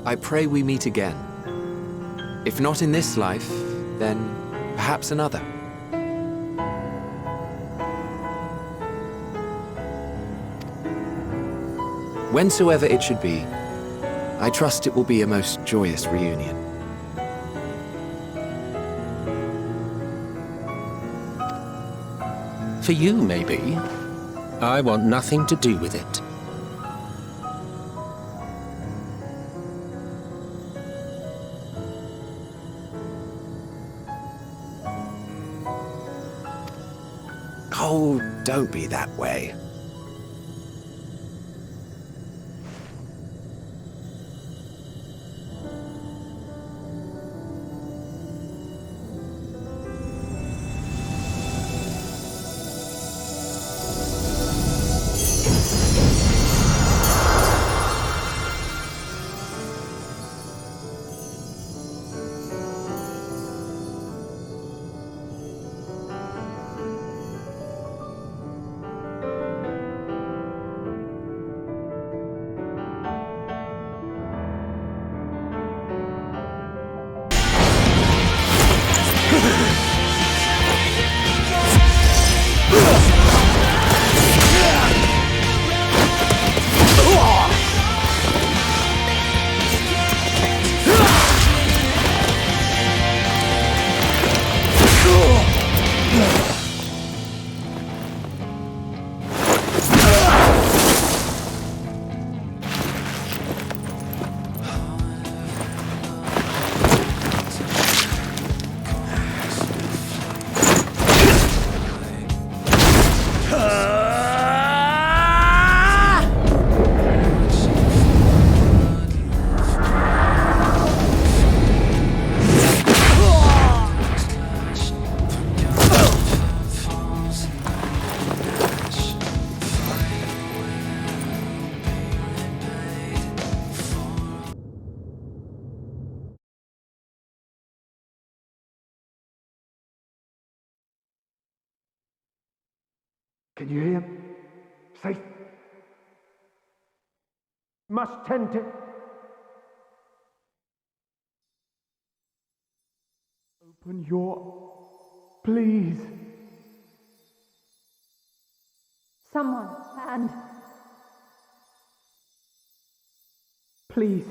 I pray we meet again. If not in this life, then perhaps another. Whensoever it should be, I trust it will be a most joyous reunion. For you, maybe. I want nothing to do with it. Oh, don't be that way. Can you hear him? Safe. Must tend to... Open your... Please. Someone, and... Please.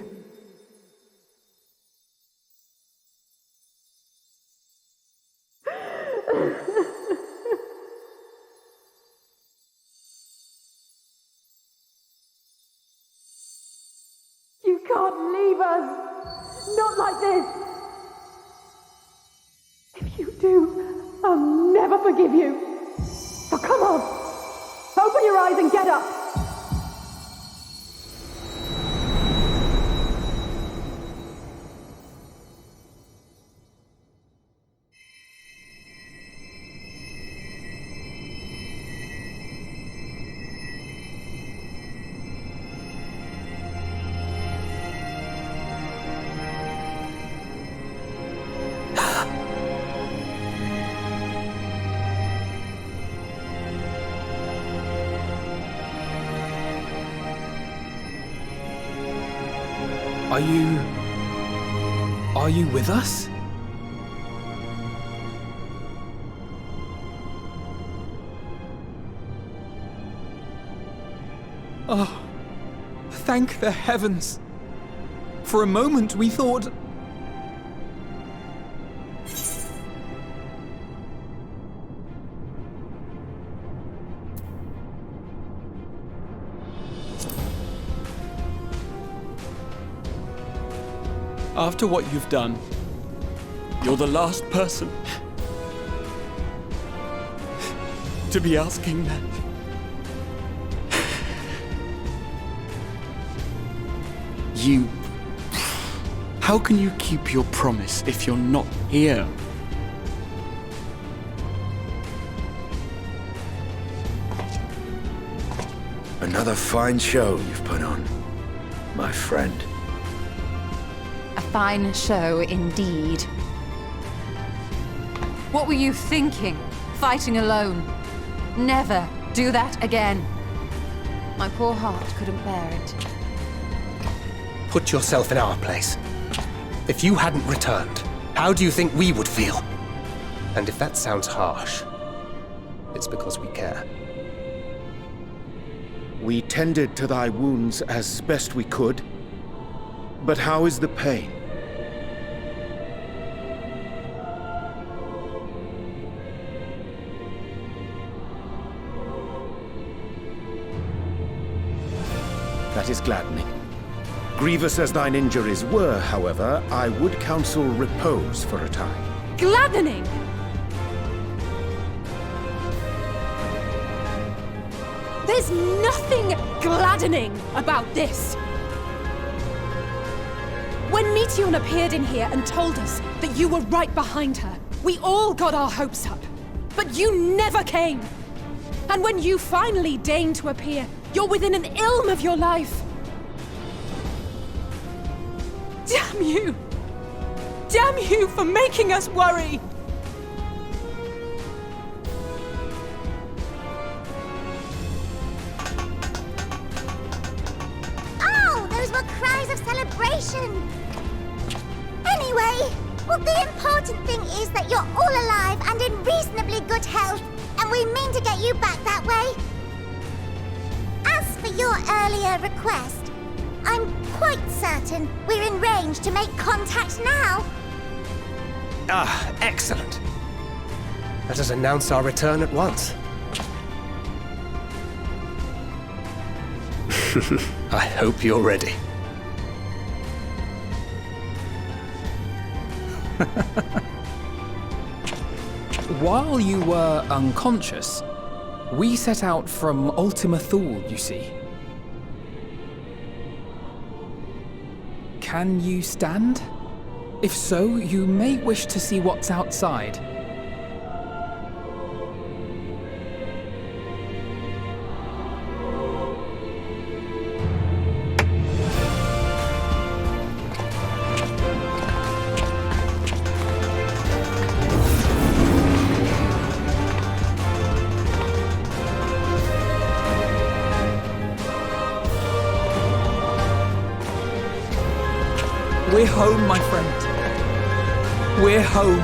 You can't leave us! Not like this! If you do, I'll never forgive you! So come on! Open your eyes and get up! Are you with us? Oh, thank the heavens. For a moment we thought... After what you've done, you're the last person to be asking that. How can you keep your promise if you're not here? Another fine show you've put on, my friend. A fine show indeed. What were you thinking? Fighting alone? Never do that again. My poor heart couldn't bear it. Put yourself in our place. If you hadn't returned, how do you think we would feel? And if that sounds harsh, it's because we care. We tended to thy wounds as best we could. But how is the pain? That is gladdening. Grievous as thine injuries were, however, I would counsel repose for a time. Gladdening! There's nothing gladdening about this! When Meteion appeared in here and told us that you were right behind her, we all got our hopes up. But you never came! And when you finally deigned to appear, you're within an ilm of your life! Damn you! Damn you for making us worry! Oh, those were cries of celebration! Anyway, well, the important thing is that you're all alive and in reasonably good health, and we mean to get you back that way. As for your earlier request, I'm quite certain we're in range to make contact now. Ah, excellent. Let us announce our return at once. I hope you're ready. While you were unconscious, we set out from Ultima Thule, you see. Can you stand? If so, you may wish to see what's outside. We're home, my friend. We're home.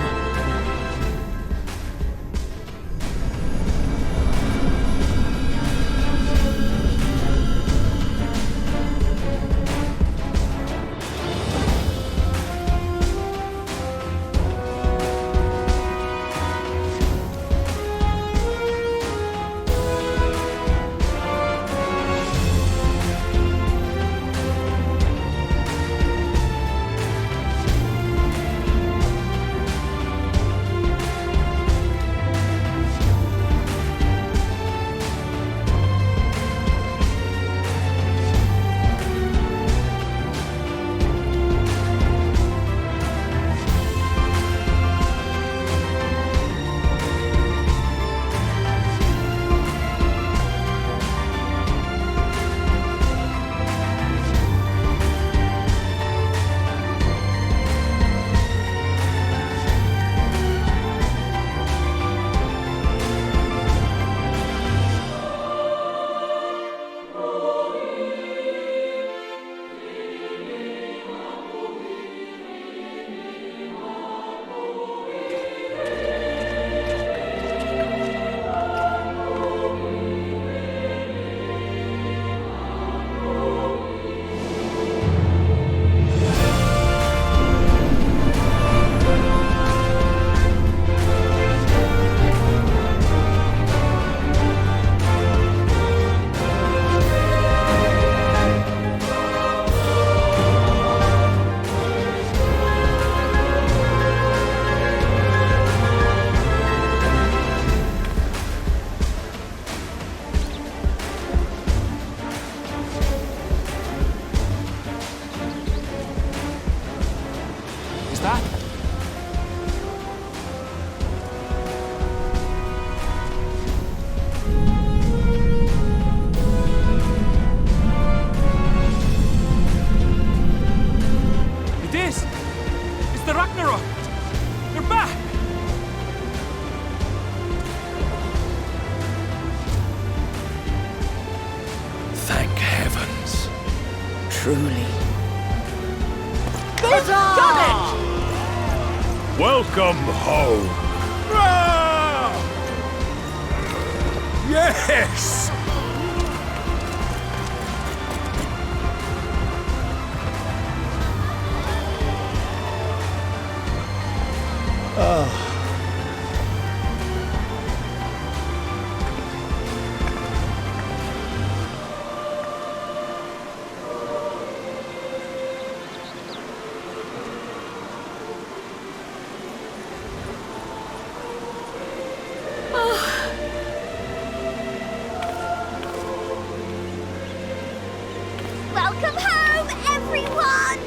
truly. They've done it! Welcome home. Ah! Yes! Welcome home, everyone!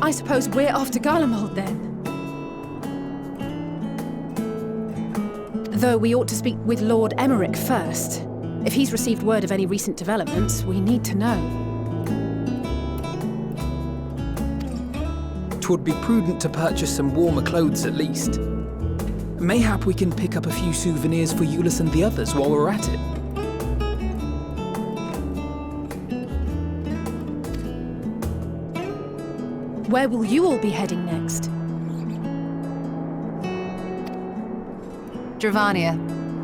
I suppose we're off to Garlemald then. Though we ought to speak with Lord Emmerich first. If he's received word of any recent developments, we need to know. 'Twould be prudent to purchase some warmer clothes at least. Mayhap we can pick up a few souvenirs for Euless and the others while we're at it. Where will you all be heading next? Dravania.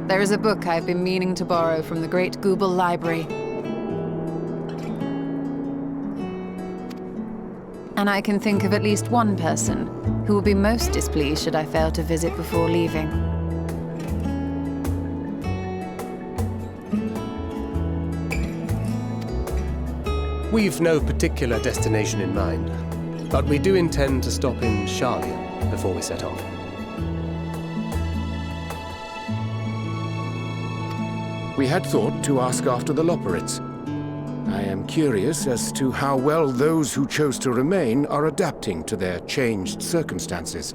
There is a book I've been meaning to borrow from the Great Google Library. And I can think of at least one person who will be most displeased should I fail to visit before leaving. We've no particular destination in mind, but we do intend to stop in Sharlayan before we set off. We had thought to ask after the Loperids. I am curious as to how well those who chose to remain are adapting to their changed circumstances.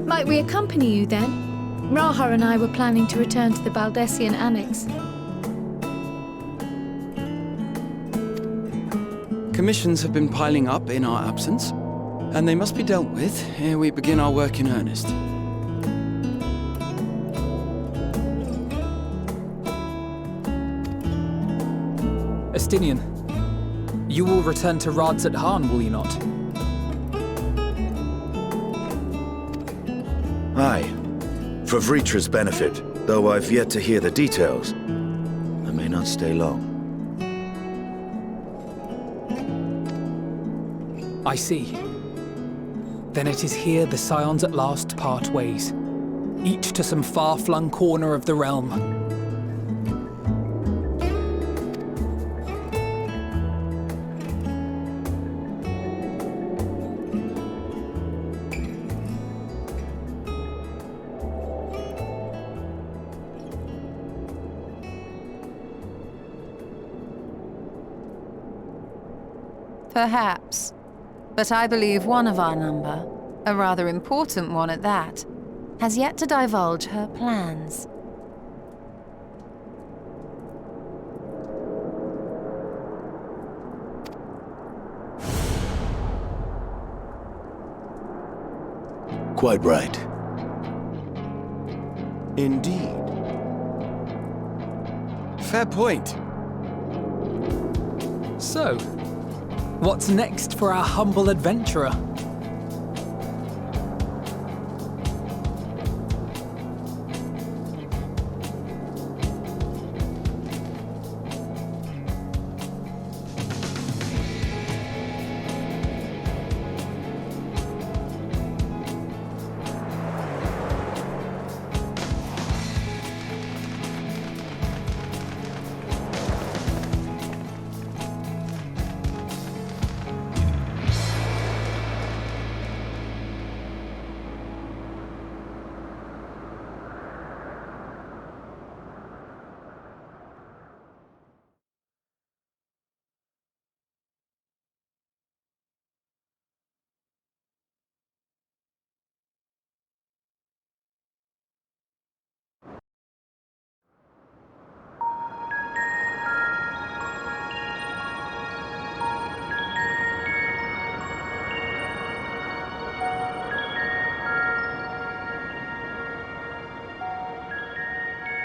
Might we accompany you then? Raha and I were planning to return to the Baldessian Annex. Commissions have been piling up in our absence, and they must be dealt with ere we begin our work in earnest. Estinian, you will return to Radzat Han, will you not? Aye, for Vritra's benefit, though I've yet to hear the details. I may not stay long. I see. Then it is here the Scions at last part ways, each to some far-flung corner of the realm. Perhaps. But I believe one of our number, a rather important one at that, has yet to divulge her plans. Quite right. Indeed. Fair point. So, what's next for our humble adventurer?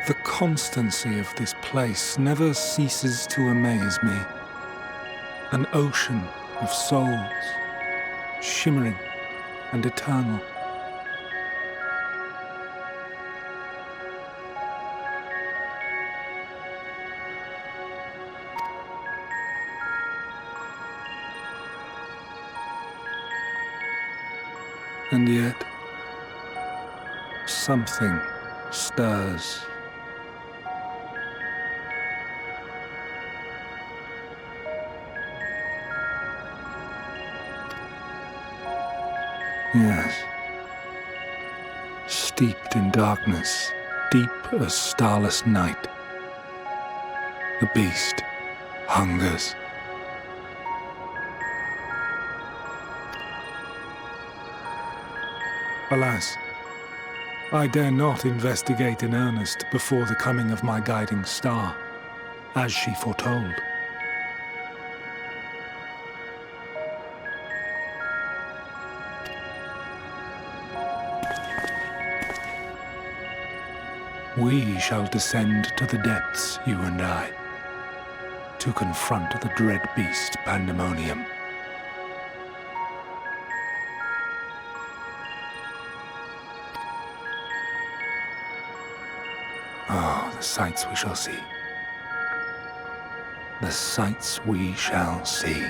The constancy of this place never ceases to amaze me. An ocean of souls, shimmering and eternal. And yet, something stirs. Yes. Steeped in darkness, deep as starless night. The beast hungers. Alas, I dare not investigate in earnest before the coming of my guiding star, as she foretold. We shall descend to the depths, you and I, to confront the dread beast Pandaemonium. Oh, the sights we shall see. The sights we shall see.